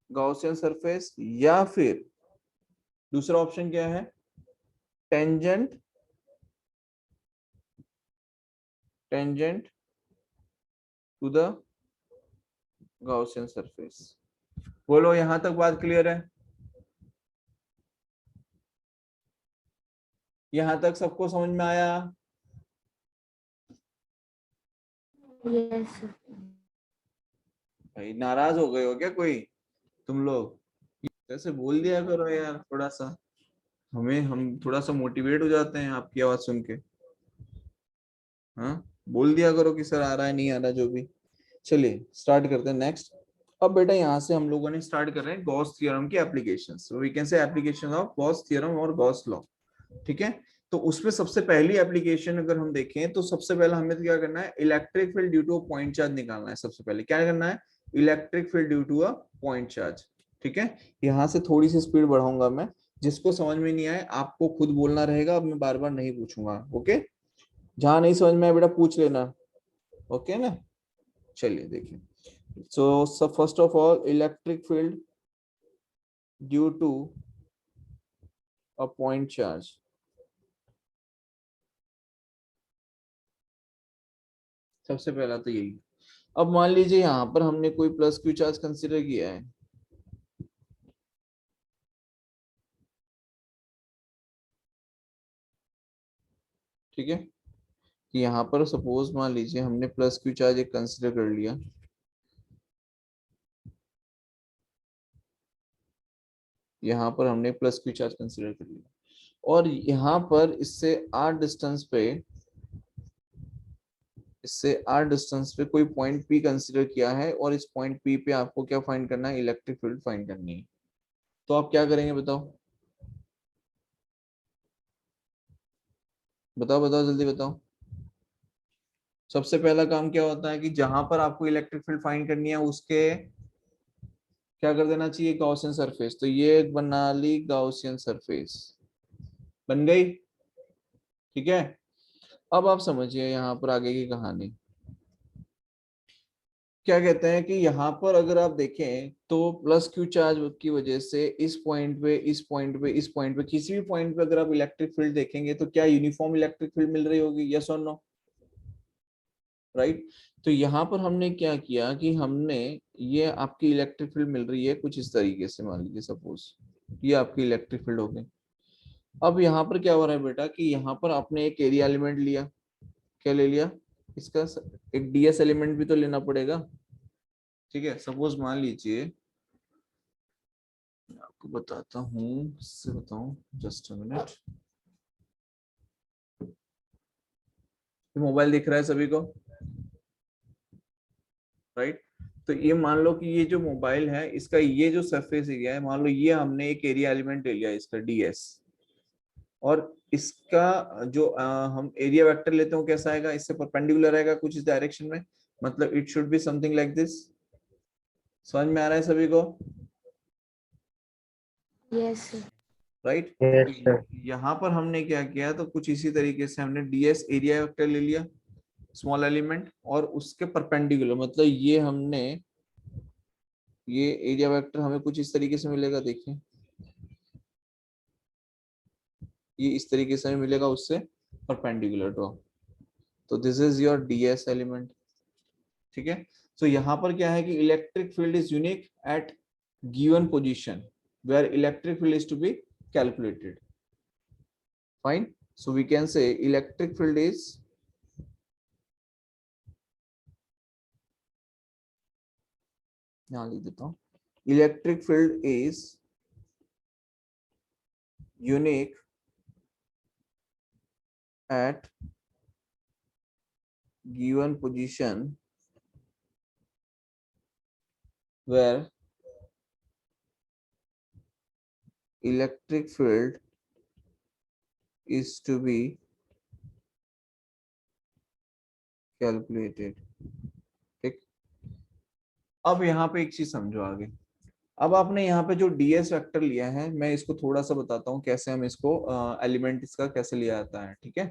Gaussian surface, या फिर दूसरा ऑप्शन क्या है, tangent to the Gaussian surface। बोलो यहां तक बात क्लियर है? यहां तक सबको समझ में आया? Yes sir. भाई नाराज हो गए हो क्या कोई तुम लोग? कैसे बोल दिया करो यार, थोड़ा सा हम थोड़ा सा मोटिवेट हो जाते हैं आपकी आवाज सुन के। हाँ, बोल दिया करो कि सर आ रहा है नहीं आ रहा जो भी। चलिए स्टार्ट करते हैं नेक्स्ट। अब बेटा यहाँ से हम लोगों ने स्टार्ट कर रहे हैं गॉस थ्योरम की application. So we can say application of Gauss theorem और गॉस लॉ, ठीक है। तो उसमें सबसे पहली एप्लीकेशन अगर हम देखें तो सबसे पहले हमें तो क्या करना है, electric field due to a point charge निकालना है। सबसे पहले क्या करना है, electric field due to a point charge, ठीक है। यहाँ से थोड़ी सी स्पीड बढ़ाऊंगा मैं, जिसको समझ में नहीं आए आपको खुद बोलना रहेगा, अब मैं बार बार नहीं पूछूंगा, ओके। जहां नहीं समझ में आए बेटा पूछ लेना, ओके ना। चलिए देखिए, so first of all electric field due to a point charge. सबसे पहला तो यही। अब मान लीजिए यहाँ पर हमने कोई प्लस क्यू चार्ज कंसीडर किया है, ठीक है। यहाँ पर सपोज मान लीजिए हमने प्लस क्यू चार्ज एक कंसीडर कर लिया, यहाँ पर हमने प्लस क्यू चार्ज कंसीडर कर लिया और यहाँ पर इससे आर डिस्टेंस पे कोई पॉइंट पी कंसीडर किया है और इस पॉइंट पी पे आपको क्या फाइंड करना है, इलेक्ट्रिक फील्ड फाइंड करनी है। तो आप क्या करेंगे बताओ बताओ बताओ जल्दी बताओ। सबसे पहला काम क्या होता है कि जहां पर आपको इलेक्ट्रिक फील्ड फाइंड करनी है उसके क्या कर देना चाहिए, गॉसियन सरफेस। तो ये एक बना ली गॉसियन सरफेस, बन गई, ठीक है। अब आप समझिए यहाँ पर आगे की कहानी। क्या कहते हैं कि यहाँ पर अगर आप देखें तो प्लस क्यू चार्ज की वजह से इस पॉइंट पे, इस पॉइंट पे, इस पॉइंट पे, किसी भी पॉइंट पे अगर आप इलेक्ट्रिक फील्ड देखेंगे तो क्या यूनिफॉर्म इलेक्ट्रिक फील्ड मिल रही होगी, यस और नो, राइट। तो यहाँ पर हमने क्या किया कि हमने, ये आपकी इलेक्ट्रिक फील्ड मिल रही है कुछ इस तरीके से, मान लीजिए सपोज ये आपकी इलेक्ट्रिक फील्ड हो गई। अब यहाँ पर क्या हो रहा है बेटा कि यहाँ पर आपने एक एरिया एलिमेंट लिया, क्या ले लिया, इसका एक डीएस एलिमेंट भी तो लेना पड़ेगा, ठीक है। सपोज मान लीजिए, मैं आपको बताता हूँ, इससे बताऊं, जस्ट अ मिनट। मोबाइल दिख रहा है सभी को, राइट। तो ये मान लो कि ये जो मोबाइल है इसका ये जो सरफेस एरिया है, मान लो ये हमने एक एरिया एलिमेंट ले लिया इसका डीएस, और इसका जो हम एरिया वेक्टर लेते हो कैसा आएगा, इससे परपेंडिकुलर आएगा कुछ इस डायरेक्शन में, मतलब it should be something like this. समझ में आ रहा है सभी को, Yes, sir. Right. Yes, sir. यहाँ पर हमने क्या किया, तो कुछ इसी तरीके से हमने डीएस एरिया वेक्टर ले लिया, स्मॉल एलिमेंट, और उसके परपेंडिकुलर, मतलब ये हमने, ये एरिया वेक्टर हमें कुछ इस तरीके से मिलेगा, देखिए ये इस तरीके से हमें मिलेगा उससे परपेंडिकुलर ड्रॉ। तो this is your DS element, ठीक है। तो यहाँ पर क्या है कि electric field is unique at given position where electric field is to be calculated, fine. So we can say electric field is, यहाँ लिख देता हूँ, electric field is unique at given position where electric field is to be calculated, ठीक। अब यहाँ पे एक चीज समझो आगे। अब आपने यहाँ पे जो डीएस वेक्टर लिया है, मैं इसको थोड़ा सा बताता हूँ कैसे हम इसको एलिमेंट इसका कैसे लिया जाता है, ठीक है।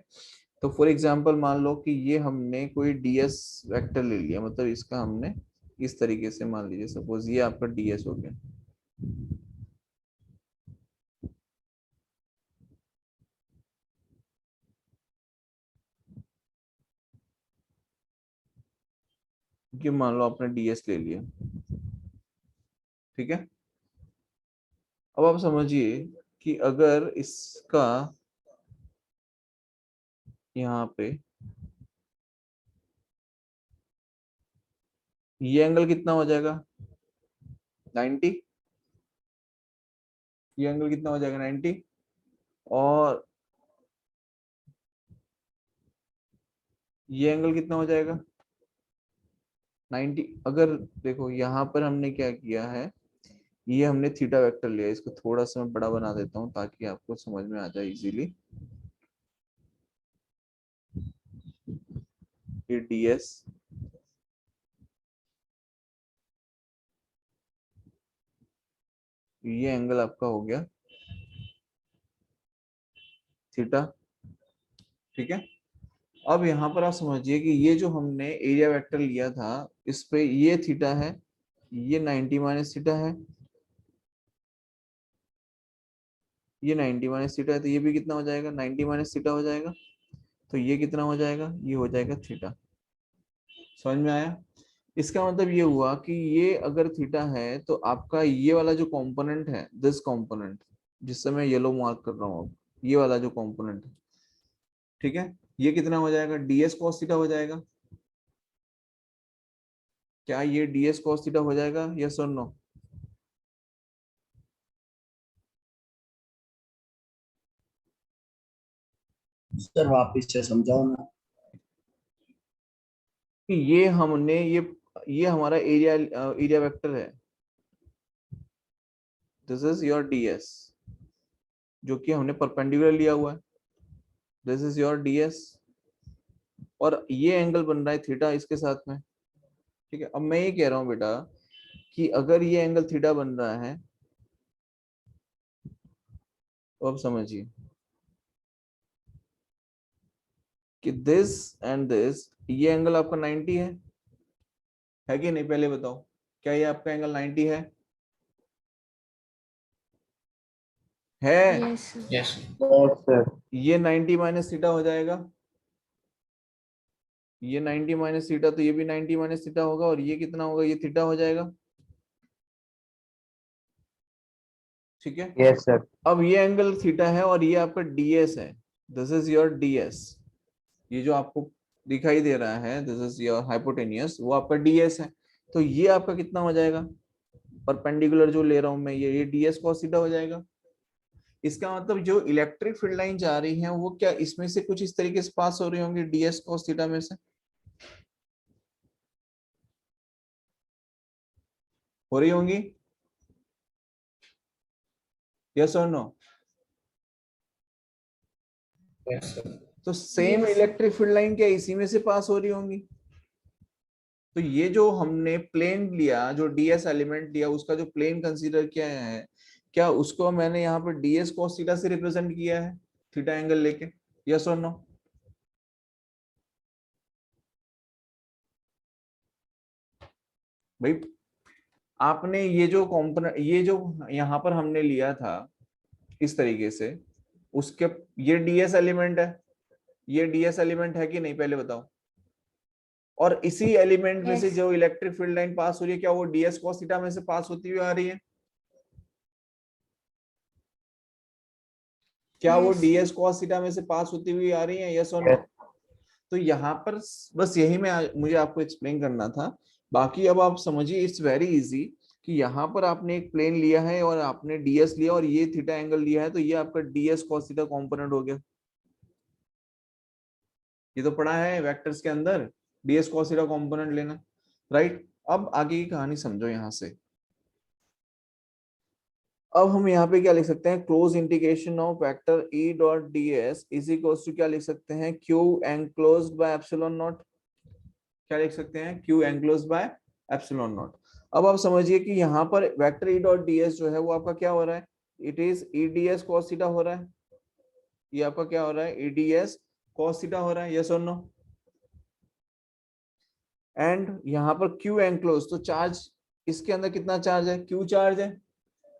तो फॉर एग्जांपल मान लो कि ये हमने कोई डीएस वेक्टर ले लिया, मतलब इसका हमने इस तरीके से, मान लीजिए सपोज ये आपका डीएस हो गया, ये मान लो आपने डीएस ले लिया, ठीक है। अब आप समझिए कि अगर इसका यहाँ पे ये एंगल कितना हो जाएगा, 90, ये एंगल कितना हो जाएगा 90, और ये एंगल कितना हो जाएगा 90। अगर देखो यहाँ पर हमने क्या किया है, ये हमने थीटा वेक्टर लिया, इसको थोड़ा सा मैं बड़ा बना देता हूँ ताकि आपको समझ में आ जाए इजीली। ये डीएस, ये एंगल आपका हो गया थीटा, ठीक है। अब यहाँ पर आप समझिए कि ये जो हमने एरिया वेक्टर लिया था, इस पे ये थीटा है, ये 90 माइनस थीटा है, ये 90 माइनस थीटा है, तो ये भी कितना हो जाएगा 90 माइनस थीटा हो जाएगा, तो ये कितना हो जाएगा, ये हो जाएगा थीटा। समझ में आया। इसका मतलब ये हुआ कि ये अगर थीटा है तो आपका ये वाला जो कंपोनेंट है, दिस कंपोनेंट, जिससे मैं येलो मार्क कर रहा हूँ, अब ये वाला जो कंपोनेंट है, ठीक है, ये कितना हो जाएगा, डीएस कॉस थीटा हो जाएगा। क्या ये डीएस कॉस थीटा हो जाएगा, यस और नो। सर वापिस से समझाओ ना। कि ये हमने ये हमारा एरिया एरिया वेक्टर है, दिस इज योर डीएस, जो कि हमने परपेंडिकुलर लिया हुआ है, दिस इज योर डीएस, और ये एंगल बन रहा है थीटा इसके साथ में, ठीक है। अब मैं ये कह रहा हूँ बेटा कि अगर ये एंगल थीटा बन रहा है, तो अब समझिए कि दिस एंड दिस, ये एंगल आपका 90 है कि नहीं? पहले बताओ, क्या ये आपका एंगल 90 है? Yes, sir. Yes. ये 90 माइनस थीटा हो जाएगा, ये 90 माइनस थीटा, तो ये भी 90 माइनस थीटा होगा, और ये कितना होगा? ये थीटा हो जाएगा। ठीक है। Yes sir. अब ये एंगल थीटा है और ये आपका डीएस है, दिस इज योर डीएस। ये जो आपको दिखाई दे रहा है, दिस इज योर हाइपोटेनियस, वो आपका डीएस है। तो ये आपका कितना हो जाएगा? परपेंडिकुलर जो ले रहा हूं मैं, ये डीएस cos थीटा हो जाएगा। इसका मतलब जो इलेक्ट्रिक फील्ड लाइन जा रही है वो क्या इसमें से कुछ इस तरीके से पास हो रही होंगी, डीएस cos थीटा में से हो रही होंगी? यस और नो? Yes, sir. तो same Yes. Electric field line क्या इसी में से पास हो रही होंगी? तो ये जो हमने प्लेन लिया, जो डीएस एलिमेंट लिया, उसका जो प्लेन कंसीडर किया है, क्या उसको मैंने यहाँ पर डीएस cos थीटा से रिप्रेजेंट किया है, थीटा एंगल लेके? यस और नो? भाई आपने ये जो कॉम्पोनेंट, ये जो यहाँ पर हमने लिया था इस तरीके से, उसके ये डीएस एलिमेंट है, ये डीएस एलिमेंट है कि नहीं? पहले बताओ। और इसी एलिमेंट में से Yes. जो इलेक्ट्रिक फील्ड लाइन पास हो रही है, क्या वो डीएस cos थीटा में से पास होती हुई आ रही है? क्या वो Yes. डीएस cos थीटा में से पास होती हुई आ रही है? यस और नो? तो यहाँ पर बस यही मुझे आपको एक्सप्लेन करना था। बाकी अब आप समझिए, इट्स वेरी इजी कि यहाँ पर आपने एक प्लेन लिया है और आपने डीएस लिया और ये थीटा एंगल लिया है, तो ये आपका डीएस cos थीटा कॉम्पोनेंट हो गया। ये तो पढ़ा है वेक्टर्स के अंदर, डीएस cos थीटा कॉम्पोनेंट लेना, राइट? अब आगे की कहानी समझो यहाँ से। अब हम यहाँ पे क्या लिख सकते हैं? Close integration of vector E dot D s is equals to क्या लिख सकते हैं? Q enclosed by epsilon not. क्या लिख सकते हैं? Q enclosed by epsilon not. अब आप समझिए कि यहाँ पर vector E dot D s जो है वो आपका क्या हो रहा है? It is E d s cos theta हो रहा है। ये आपका क्या हो रहा है? E d s cos theta हो रहा है। यस और नो? एंड यहाँ पर क्यू एंक्लोज, तो चार्ज इसके अंदर कितना चार्ज है? क्यू चार्ज है।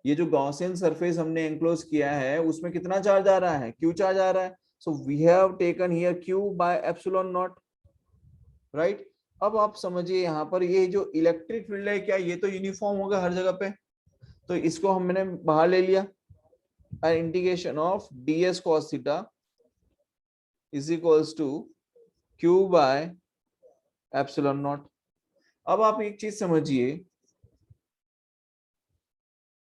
ये जो गॉसियन सरफेस हमने एंक्लोज किया है उसमें कितना चार्ज आ रहा है? क्यू चार्ज आ रहा है। So we have taken here Q by epsilon naught, right? अब आप समझिए यहाँ पर ये जो इलेक्ट्रिक फील्ड है, क्या ये तो यूनिफॉर्म होगा हर जगह पे? तो इसको हमने बाहर ले लिया, integration of ds cos theta is equals to Q by epsilon not. अब आप एक चीज समझिए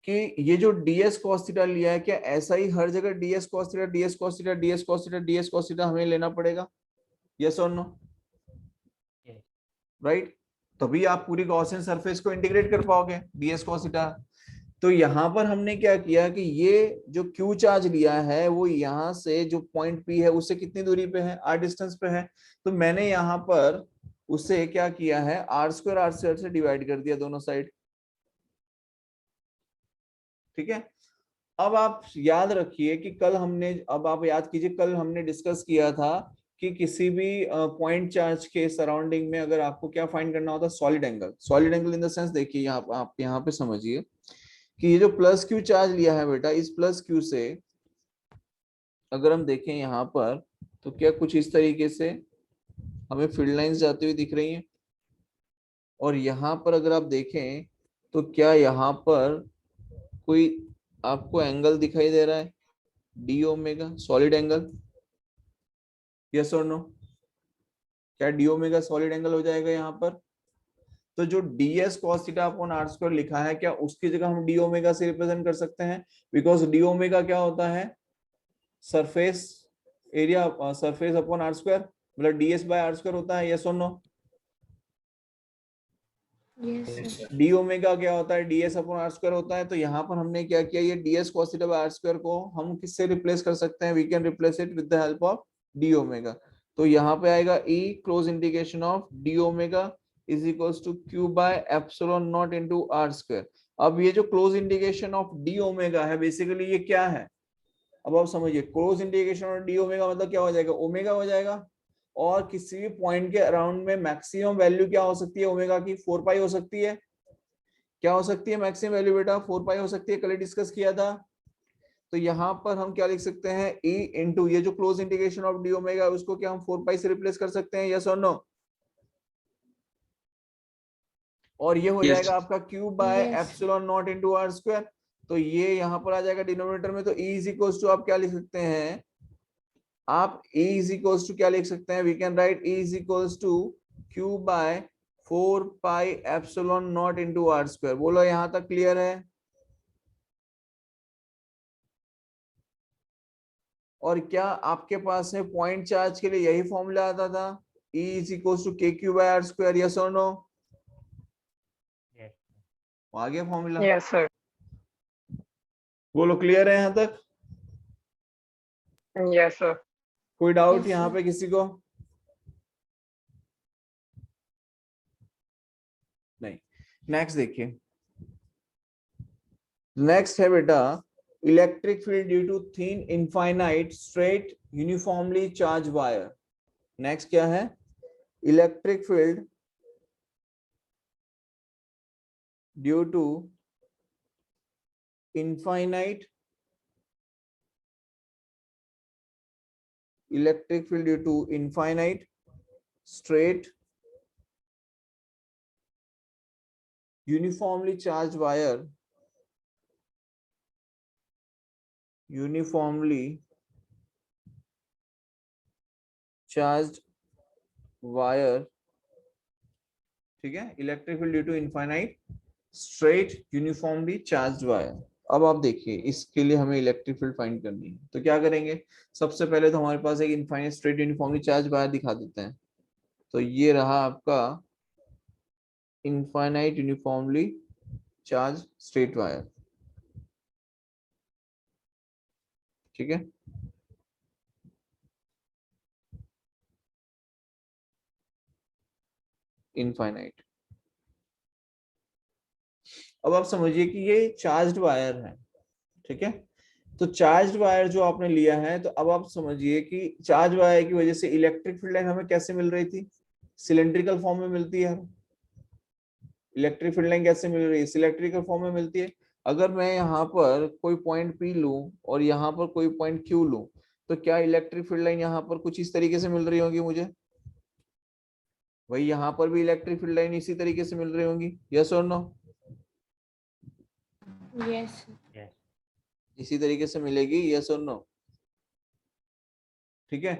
कि ये जो ds cos थीटा लिया है, क्या ऐसा ही हर जगह ds cos theta ds cos theta ds cos theta ds cos theta हमें लेना पड़ेगा? यस और नो? राइट? तभी आप पूरी गॉसियन सरफेस को इंटीग्रेट कर पाओगे ds cos थीटा। तो यहाँ पर हमने क्या किया कि ये जो q चार्ज लिया है वो यहाँ से जो पॉइंट P है उससे कितनी दूरी पे है? r डिस्टेंस पे है। तो मैंने यहाँ पर उससे क्या किया है? r² से डिवाइड कर दिया दोनों साइड। ठीक है। अब आप याद रखिए कि कल हमने, अब आप याद कीजिए कल हमने डिस्कस किया था कि किसी भी पॉइंट चार्ज के सराउंडिंग में अगर आपको क्या फाइंड करना होता है? Solid angle. Solid angle in the sense, देखिए यहाँ आप यहाँ पे समझिए कि ये जो प्लस क्यू चार्ज लिया है बेटा, इस प्लस क्यू से अगर हम देखें यहाँ पर, तो क्या कुछ इस तरीके से हमें फील्ड लाइंस जाती हुई दिख रही हैं। और यहाँ पर अगर आप देखें तो क्या यहाँ पर कोई आपको एंगल दिखाई दे रहा है? D omega, solid angle. Yes और नो? क्या डी ओमेगा सॉलिड एंगल हो जाएगा यहाँ पर? तो जो ds cos theta upon r² लिखा है, क्या उसकी जगह हम डी ओमेगा से रिप्रेजेंट कर सकते हैं? बिकॉज डी ओमेगा क्या होता है? Surface area, surface upon r², मतलब ds बाय r² होता है। यस और no? Yes, Yes, sir. sir. D omega क्या होता है? ds अपॉन r² होता है। तो यहाँ पर हमने क्या किया? ये ds cos theta by r² को हम किससे रिप्लेस कर सकते हैं? We can replace it with the help of D omega. तो यहाँ पे आएगा e close integration of D omega is equals to Q by epsilon naught into r²। अब ये जो close integration of D omega है, बेसिकली ये क्या है? अब आप समझिए, close integration of D omega मतलब क्या हो जाएगा? ओमेगा हो जाएगा। और किसी भी पॉइंट के अराउंड में मैक्सिमम वैल्यू क्या हो सकती है ओमेगा की? 4 पाई हो सकती है। क्या हो सकती है मैक्सिमम वैल्यू बेटा? 4 पाई हो सकती है, कल डिस्कस किया था। तो यहाँ पर हम क्या लिख सकते हैं? e इंटू ये जो close integration of D omega उसको क्या हम 4 पाई से रिप्लेस कर सकते हैं? यस और नो? और ये हो Yes. जाएगा आपका cube by Yes. Epsilon not into R square. तो ये यहाँ पर आ जाएगा डिनोमिनेटर में। तो e इज इक्वल्स टू आप क्या लिख सकते हैं? आप e इज इक्वल्स टू क्या लिख सकते हैं? We can write e is equals to cube by 4 pi epsilon not into R square. बोलो यहां तक क्लियर है? और क्या आपके पास में पॉइंट चार्ज के लिए यही फॉर्मूला आता था? E is equals to K Q by R square. Yes और नो? Yes. आ गया फॉर्मूला? Yes, sir. बोलो क्लियर है यहां तक? Yes, sir. कोई डाउट Yes, यहाँ sir. पे किसी को? नहीं। नेक्स्ट देखिए, नेक्स्ट है बेटा electric field due to thin infinite straight uniformly charge wire. Next क्या है? Electric field due to infinite electric field due to infinite straight uniformly charged wire, uniformly charged wire, ठीक है? Electric field due to infinite straight uniformly charged wire. अब आप देखिए इसके लिए हमें इलेक्ट्रिक फील्ड फाइंड करनी है, तो क्या करेंगे? सबसे पहले तो हमारे पास एक infinite straight uniformly charged wire दिखा देते हैं। तो ये रहा आपका infinite uniformly charge straight wire, ठीक है? इनफाइनाइट। अब आप समझिए कि ये चार्ज्ड वायर है, ठीक है? तो चार्ज्ड वायर जो आपने लिया है, तो अब आप समझिए कि चार्ज वायर की वजह से इलेक्ट्रिक फील्ड लाइन हमें कैसे मिल रही थी? सिलेंड्रिकल फॉर्म में मिलती है। इलेक्ट्रिक फील्ड लाइन कैसे मिल रही है? सिलेंड्रिकल फॉर्म में मिलती है। अगर मैं यहाँ पर कोई पॉइंट P लूं और यहाँ पर कोई पॉइंट Q लूं, तो क्या इलेक्ट्रिक फील्ड लाइन यहाँ पर कुछ इस तरीके से मिल रही होगी मुझे? वही यहाँ पर भी इलेक्ट्रिक फील्ड लाइन इसी तरीके से मिल रही होंगी। यस और नो? Yes. Yes. इसी तरीके से मिलेगी। यस और नो? ठीक है।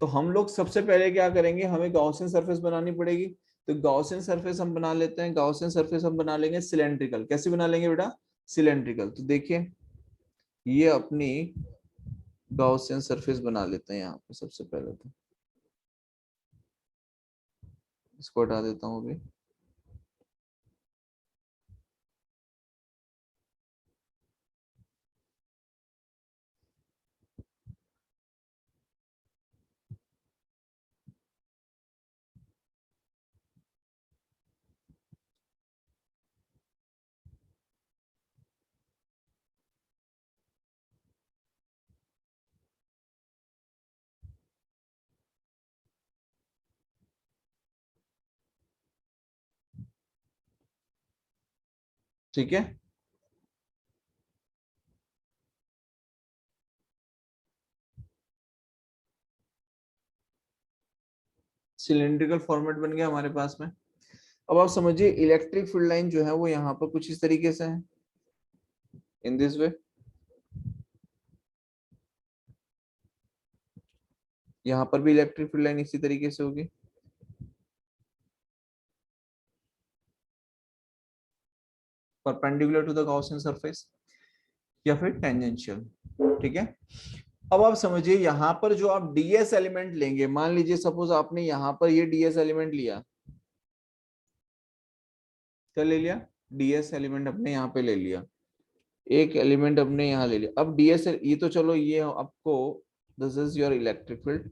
तो हम लोग सबसे पहले क्या करेंगे? हमें गॉसियन सरफेस बनानी पड़ेगी। तो गॉसियन सरफेस हम बना लेते हैं। गॉसियन सरफेस हम बना लेंगे सिलेंड्रिकल। कैसे बना लेंगे बेटा? सिलेंड्रिकल। तो देखिए ये अपनी गॉसियन सरफेस बना लेते हैं यहाँ पे। सबसे पहले तो इसको हटा देता हूँ अभी। ठीक है। सिलेंड्रिकल फॉर्मेट बन गया हमारे पास में। अब आप समझिए इलेक्ट्रिक फील्ड लाइन जो है वो यहाँ पर कुछ इस तरीके से है, इन दिस वे। यहाँ पर भी इलेक्ट्रिक फील्ड लाइन इसी तरीके से होगी। Perpendicular to the Gaussian surface या फिर टेंजेंशियल, ठीक है। अब आप समझिए यहाँ पर जो आप डीएस एलिमेंट लेंगे, मान लीजिए सपोज आपने यहाँ पर ये डीएस एलिमेंट लिया, क्या ले लिया? डीएस एलिमेंट अपने यहाँ पे ले लिया, एक एलिमेंट अपने यहाँ ले लिया। अब डीएस ये तो चलो ये आपको this is your electric field,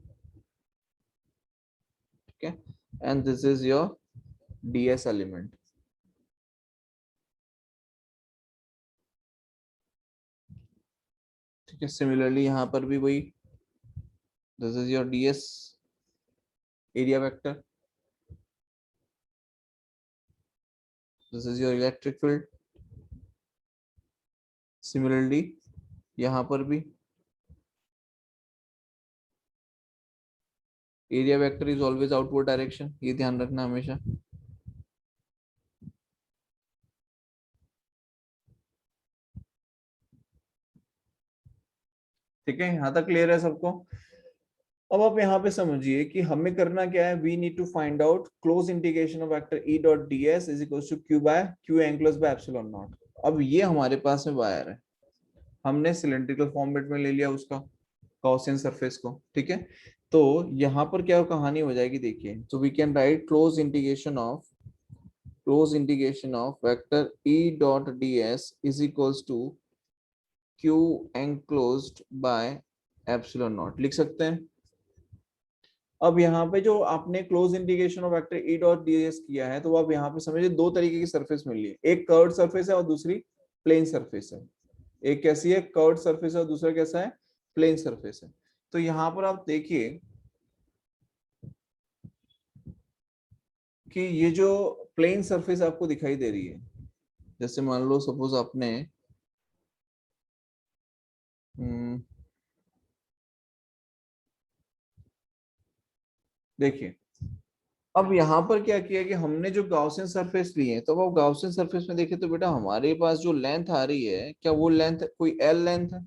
ठीक है, and this is your DS element. ठीक है, सिमिलरली यहाँ पर भी वही this is your DS area vector, this is your electric field. Similarly यहां पर भी area vector is always outward direction, ये ध्यान रखना हमेशा। ठीक है, यहाँ तक क्लियर है सबको। अब आप यहाँ पे समझिए कि हमें करना क्या है, we need to find out close integration of vector E dot D s is equal to Q by q enclosed by epsilon not. अब ये हमारे पास में वायर है, हमने सिलेंड्रिकल फॉर्मेट में ले लिया उसका गॉसियन सरफेस को, ठीक है। तो यहाँ पर क्या कहानी हो जाएगी देखिए, तो we can write close integration of vector E dot D s is equals to q enclosed by epsilon not, लिख सकते हैं। अब यहाँ पे जो आपने close integration of vector E dot D s किया है, तो आप यहाँ पे समझिए दो तरीके की सरफेस मिल रही है, एक कर्व्ड सरफेस है और दूसरी प्लेन सरफेस है। एक कैसी है, कर्व्ड सरफेस है, और दूसरा कैसा है, प्लेन सरफेस है। तो यहाँ पर आप देखिए कि ये जो प्लेन सरफेस आपको दिखाई दे रही है, जैसे मान लो सपोज आपने देखिए, अब यहाँ पर क्या किया कि हमने जो गाउसियन सरफेस ली है, तो वो गाउसियन सरफेस में देखे तो बेटा हमारे पास जो लेंथ आ रही है, क्या वो लेंथ कोई एल लेंथ है?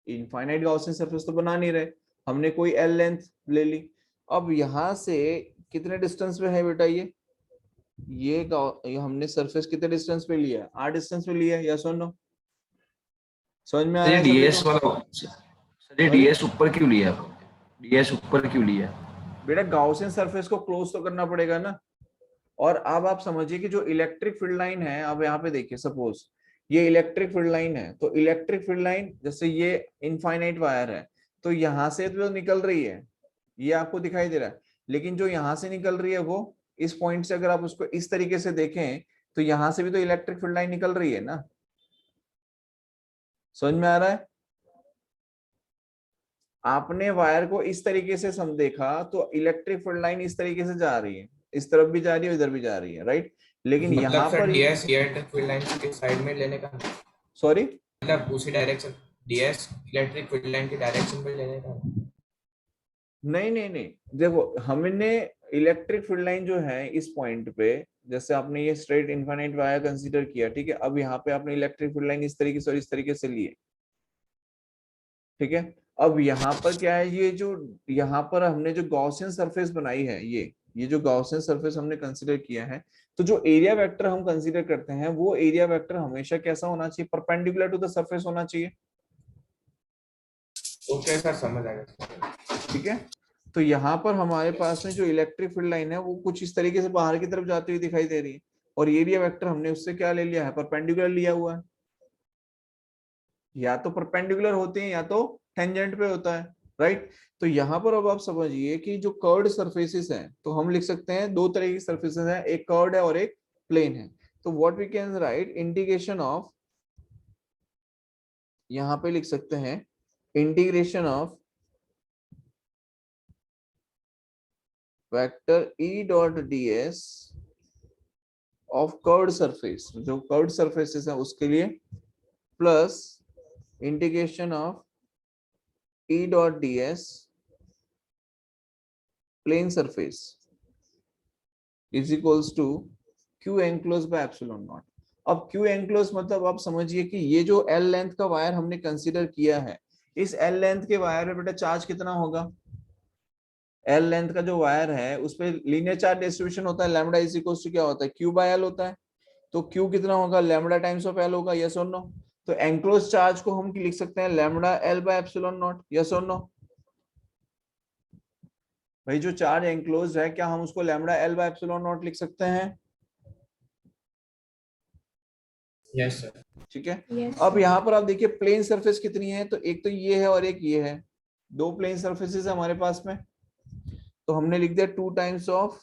इनफाइनाइट गाउसियन सरफेस तो बना नहीं रहे, हमने कोई एल लेंथ ले ली। अब यहाँ से कितने डिस्टेंस पे है बेटा ये हमने सरफेस कितने डिस्टेंस पे लिया है, आर डिस्टेंस पे लिया है, या सुन लो समझ में आ रहा है डीएस सभी को? वाला सर, ये डीएस ऊपर क्यों लिया? डीएस ऊपर क्यों लिया? बेटा गाउसियन सरफेस को क्लोज तो करना पड़ेगा ना। और अब आप समझिए कि जो इलेक्ट्रिक फील्ड लाइन है, अब यहाँ पे देखिए सपोज ये इलेक्ट्रिक फील्ड लाइन है, तो इलेक्ट्रिक फील्ड लाइन जैसे ये इनफाइनाइट वायर है, तो यहाँ से तो निकल रही है, ये आपको दिखाई दे रहा है, लेकिन जो यहाँ से निकल रही है वो इस पॉइंट से, अगर आप उसको इस तरीके से देखें तो यहाँ से भी तो इलेक्ट्रिक फील्ड लाइन निकल रही है ना। समझ में आ रहा है? आपने वायर को इस तरीके से देखा तो इलेक्ट्रिक फील्ड लाइन इस तरीके से जा रही है, इस तरफ भी जा रही है, इधर भी जा रही है, राइट। लेकिन यहाँ पर डीएस इलेक्ट्रिक फील्ड लाइन के साइड में लेने का, सॉरी मतलब उसी direction, DS electric field line के डायरेक्शन में लेने का। नहीं नहीं नहीं, देखो हमने इलेक्ट्रिक फील्ड लाइन जो है इस पॉइंट पे, जैसे आपने ये स्ट्रेट इनफाइनाइट वायर कंसीडर किया, ठीक है। अब यहाँ पे आपने इलेक्ट्रिक फील्ड लाइन इस तरीके से और इस तरीके से ली है, ठीक है। अब यहाँ पर क्या है, ये जो यहाँ पर हमने जो गॉसियन सरफेस बनाई है, ये जो गॉसियन सरफेस हमने कंसीडर किया है, तो जो एरिया वेक्टर हम कंसीडर करते हैं वो एरिया वेक्टर हमेशा कैसा होना चाहिए, परपेंडिकुलर टू द सरफेस होना चाहिए। ओके सर, समझ आ गया। ठीक है, तो यहाँ पर हमारे पास में जो इलेक्ट्रिक फील्ड लाइन है वो कुछ इस तरीके से बाहर की तरफ जाती हुई दिखाई दे रही है, और एरिया वेक्टर हमने उससे क्या ले लिया है, परपेंडिकुलर लिया हुआ है। या तो परपेंडिकुलर होते हैं या तो टेंजेंट पे होता है, राइट। तो यहाँ पर अब आप समझिए कि जो कर्व्ड सरफेसेस हैं, तो हम लिख सकते हैं दो तरह की सरफेसेस हैं, एक कर्व्ड है और एक प्लेन है। तो what we can write, integration of, यहाँ पे लिख सकते हैं integration of vector E dot D S of curved surface, जो कर्व्ड सरफेसेस है उसके लिए, plus integration of E dot ds plane surface is equals to Q enclosed by epsilon naught। अब Q enclosed मतलब आप समझिए कि ये जो L लेंथ का वायर हमने कंसीडर किया है, इस L लेंथ के वायर में बेटा चार्ज कितना होगा, L लेंथ का जो वायर है उस पर लीनियर चार्ज डिस्ट्रीब्यूशन होता है, लैम्डा इज इक्वल्स टू क्या होता है, Q बाय L होता है। तो Q कितना होगा, लैम्डा टाइम्स ऑफ L होगा, यस और नो। तो एंक्लोज चार्ज को हम लिख सकते हैं lambda L by epsilon not, yes और नो। भाई जो चार्ज एंक्लोज है, क्या हम उसको lambda L by epsilon not लिख सकते हैं? Yes sir. ठीक है। Yes, अब sir. यहाँ पर आप देखिए प्लेन सरफेस कितनी है, तो एक तो ये है और एक ये है, दो प्लेन सरफेसेस हमारे पास में। तो हमने लिख दिया 2 times of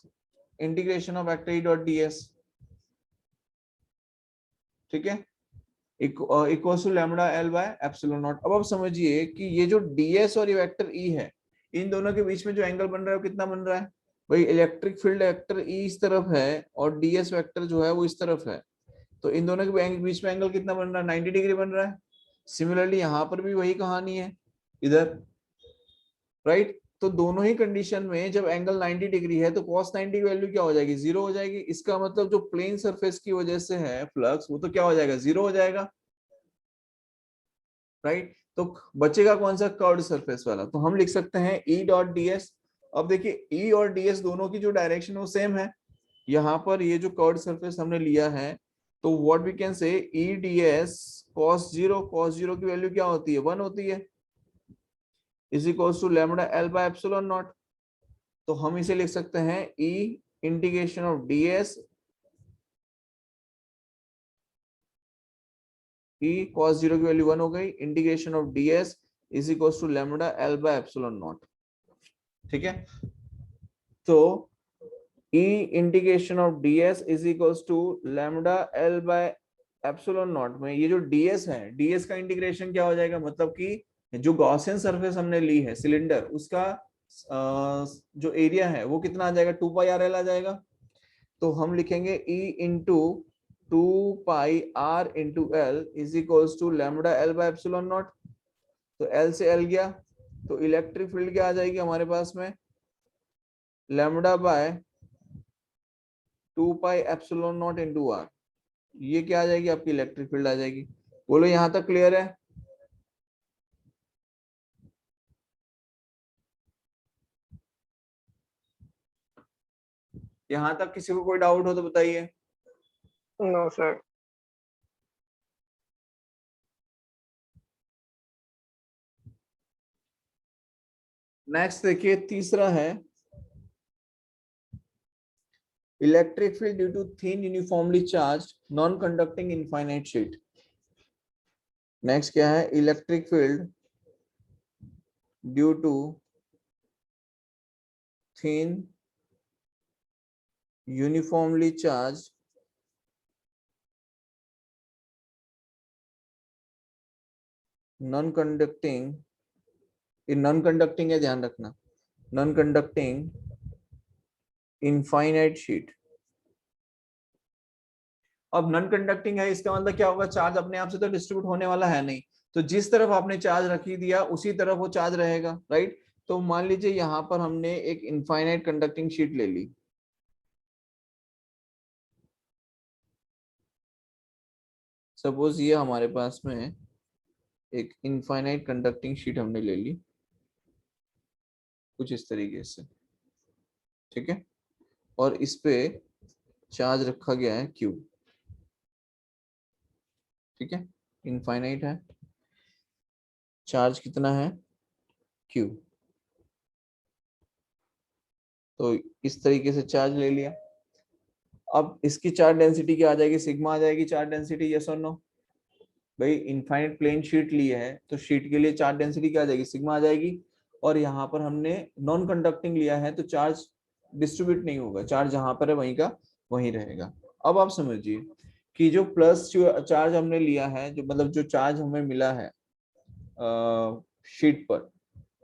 integration of vector E dot D S, ठीक है, equal to lambda L by epsilon not. अब आप समझिए कि ये जो ds और ये वेक्टर E है, इन दोनों के बीच में जो एंगल बन रहा है वो कितना बन रहा है भाई, इलेक्ट्रिक फील्ड वेक्टर ई इस तरफ है और डीएस वेक्टर जो है वो इस तरफ है, तो इन दोनों के बीच में एंगल कितना बन रहा है, 90 डिग्री बन रहा है। सिमिलरली यहाँ पर भी वही कहानी है इधर, राइट। तो दोनों ही कंडीशन में जब एंगल 90 डिग्री है तो cos 90 की वैल्यू क्या हो जाएगी, जीरो हो जाएगी। इसका मतलब जो प्लेन सरफेस की वजह से है फ्लक्स वो तो क्या हो जाएगा, जीरो हो जाएगा, राइट। तो बचेगा कौन सा, कर्व्ड सरफेस वाला। तो हम लिख सकते हैं E डॉट ds। अब देखिए E और ds दोनों की जो डायरेक्शन वो सेम है। यहाँ पर ये जो कर्व्ड सरफेस हमने लिया है तो what we can say E ds cos 0 की वैल्यू क्या होती है, 1 होती है, is equals to lambda L by epsilon naught. तो हम इसे लिख सकते हैं E integration of ds E cos 0 की वैल्यू 1 हो गई, integration of ds is equals to lambda L by epsilon not. ठीक है, तो E integration of ds is equals to lambda L by epsilon naught में ये जो ds है, ds का इंटीग्रेशन क्या हो जाएगा, मतलब कि जो गॉसियन सरफेस हमने ली है सिलेंडर, उसका जो एरिया है वो कितना आ जाएगा, 2 पाई आर एल आ जाएगा। तो हम लिखेंगे E into 2 pi r into L is equals to lambda L by epsilon naught. तो L से L गया तो इलेक्ट्रिक फील्ड क्या आ जाएगी हमारे पास में, lambda by 2 pi epsilon not into R. ये क्या आ जाएगी, आपकी इलेक्ट्रिक फील्ड आ जाएगी। बोलो यहां तक क्लियर है। यहां तक किसी को कोई डाउट हो तो बताइए। No sir. नेक्स्ट देखिए तीसरा है electric field due to thin uniformly charge non conducting infinite sheet. Next क्या है, electric field due to thin uniformly charge non conducting, ये नॉन कंडक्टिंग है ध्यान रखना, नॉन कंडक्टिंग इनफाइनाइट शीट। अब नॉन कंडक्टिंग है इसका मतलब क्या होगा, चार्ज अपने आप से तो डिस्ट्रीब्यूट होने वाला है नहीं, तो जिस तरफ आपने चार्ज रखी दिया उसी तरफ वो चार्ज रहेगा, राइट। तो मान लीजिए यहां पर हमने एक इनफाइनाइट कंडक्टिंग शीट ले ली, सपोज ये हमारे पास में एक इनफाइनाइट कंडक्टिंग शीट हमने ले ली कुछ इस तरीके से, ठीक है, और इस पे चार्ज रखा गया है Q, ठीक है, इनफाइनाइट है, चार्ज कितना है Q। तो इस तरीके से चार्ज ले लिया। अब इसकी चार्ज डेंसिटी क्या आ जाएगी, सिग्मा आ जाएगी चार्ज डेंसिटी, यस और नो। भाई इनफाइनाइट प्लेन शीट ली है तो शीट के लिए चार्ज डेंसिटी क्या आ जाएगी, सिग्मा आ जाएगी। और यहाँ पर हमने नॉन कंडक्टिंग लिया है तो चार्ज डिस्ट्रीब्यूट नहीं होगा, चार्ज जहां पर है वहीं का वहीं रहेगा। अब आप समझिए कि जो प्लस चार्ज हमने लिया है, जो मतलब जो चार्ज हमें मिला है शीट पर,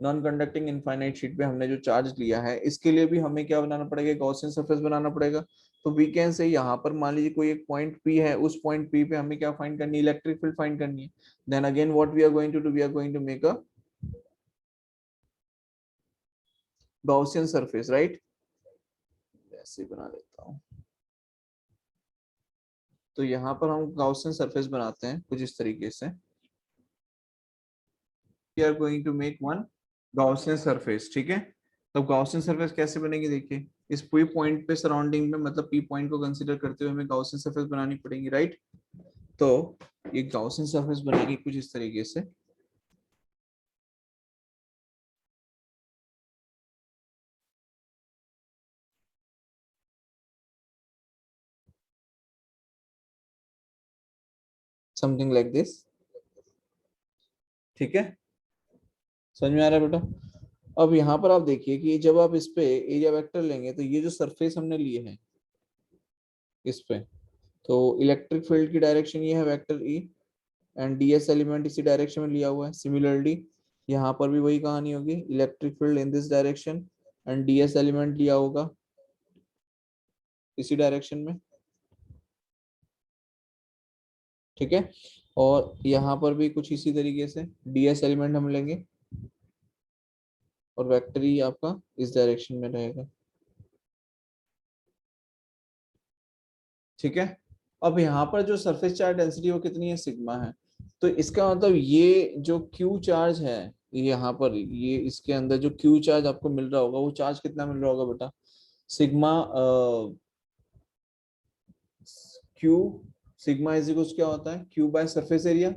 नॉन कंडक्टिंग इनफाइनाइट शीट पे हमने जो चार्ज लिया है, इसके लिए भी हमें क्या बनाना पड़ेगा, गॉसियन सरफेस बनाना पड़ेगा। तो वी कैन से यहाँ पर मान लीजिए कोई एक पॉइंट P है, उस पॉइंट P पे हमें क्या फाइंड करनी है, इलेक्ट्रिक फील्ड फाइंड करनी है। Then again what we are going to do, we are going to make a Gaussian surface, right. ऐसे बना लेता हूँ। तो यहाँ पर हम गॉसियन सरफेस बनाते हैं कुछ इस तरीके से, we are going to make one Gaussian surface, ठीक है। तो गॉसियन सरफेस कैसे बनेगी, देखिए इस पूरी पॉइंट पे सराउंडिंग में, मतलब P पॉइंट को कंसीडर करते हुए हमें गॉसियन सरफेस बनानी पड़ेगी, राइट। तो ये गॉसियन सरफेस बनेगी कुछ इस तरीके से, समथिंग लाइक दिस, ठीक है, समझ में आ रहा है बेटा। अब यहाँ पर आप देखिए कि जब आप इस पे एरिया वेक्टर लेंगे तो ये जो सरफेस हमने लिए है इस पे, तो इलेक्ट्रिक फील्ड की डायरेक्शन ये है vector E, and ds element इसी डायरेक्शन में लिया हुआ है। सिमिलरली यहाँ पर भी वही कहानी होगी, electric field in this direction and ds element लिया होगा इसी डायरेक्शन में, ठीक है। और यहाँ पर भी कुछ इसी तरीके से ds एलिमेंट हम लेंगे और वेक्टर ही आपका इस डायरेक्शन में रहेगा, ठीक है। अब यहाँ पर जो सरफेस चार्ज डेंसिटी वो कितनी है, सिग्मा है। तो इसका मतलब ये जो क्यू चार्ज है यहाँ पर, ये इसके अंदर जो क्यू चार्ज आपको मिल रहा होगा वो चार्ज कितना मिल रहा होगा बेटा, sigma Q, sigma is equal क्या होता है, Q by surface area.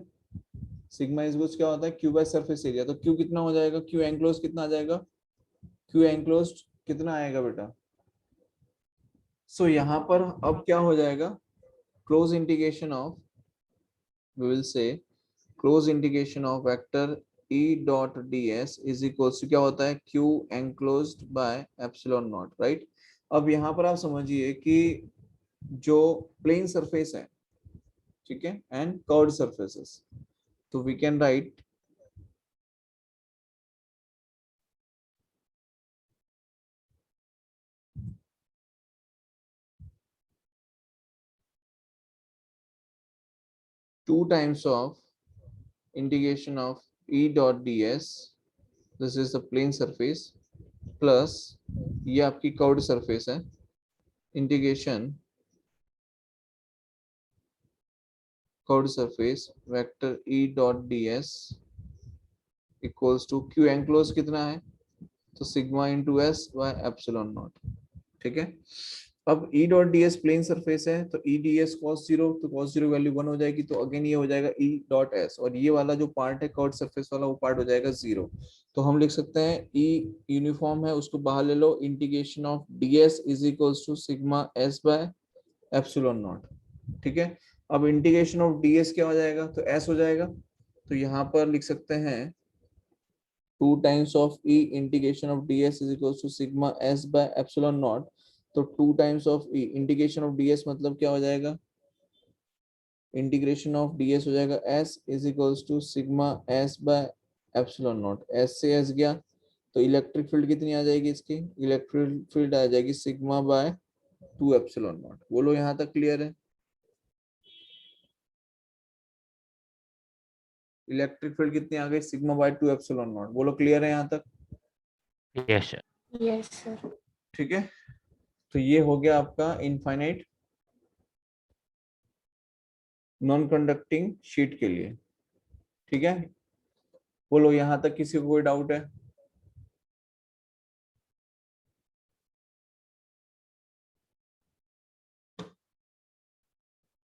Sigma is equal क्या होता है, क्यू बाय सरफेस एरिया। तो क्यू कितना हो जाएगा, क्यू एंक्लोज कितना आ जाएगा, क्यू एंक्लोज कितना आएगा बेटा। सो यहाँ पर अब क्या हो जाएगा, close integration of, we will say close integration of vector E dot ds is equals to क्या होता है, q enclosed by epsilon naught, right। अब यहाँ पर आप समझिए कि जो प्लेन सरफेस है, ठीक है, एंड कर्व्ड सरफेसेस, तो we can write two times of integration of E dot ds, this is the plane surface, plus ये आपकी कर्व्ड सरफेस है, integration curved surface vector E dot ds equals to Q enclose कितना है, तो sigma into S by epsilon not, ठीक है। अब E dot ds plane surface है तो E ds cos 0, तो cos 0 वैल्यू 1 हो जाएगी, तो अगेन ये हो जाएगा E डॉट s, और ये वाला जो पार्ट है कर्व्ड सरफेस वाला वो पार्ट हो जाएगा 0। तो हम लिख सकते हैं E यूनिफॉर्म है उसको बाहर ले लो, integration of ds is equals to sigma s by epsilon not, ठीक है। अब इंटीग्रेशन ऑफ ds क्या हो जाएगा, तो s हो जाएगा। तो यहाँ पर लिख सकते हैं 2 times of E integration of ds is equals to sigma s by epsilon naught. तो 2 times of E integration of ds मतलब क्या हो जाएगा, इंटीग्रेशन ऑफ ds हो जाएगा s is equals to sigma s by epsilon naught. s से s गया तो इलेक्ट्रिक फील्ड कितनी आ जाएगी, इसकी इलेक्ट्रिक फील्ड आ जाएगी सिग्मा बाय 2 एप्सिलॉन नॉट। बोलो यहाँ तक क्लियर है, इलेक्ट्रिक फील्ड कितनी आ गई, सिग्मा बाय 2 एप्सिलॉन नॉट। बोलो क्लियर है यहाँ तक, Yes, sir. Yes, sir. ठीक है। तो ये हो गया आपका इनफाइनाइट नॉन कंडक्टिंग शीट के लिए, ठीक है। बोलो यहाँ तक किसी को कोई डाउट है।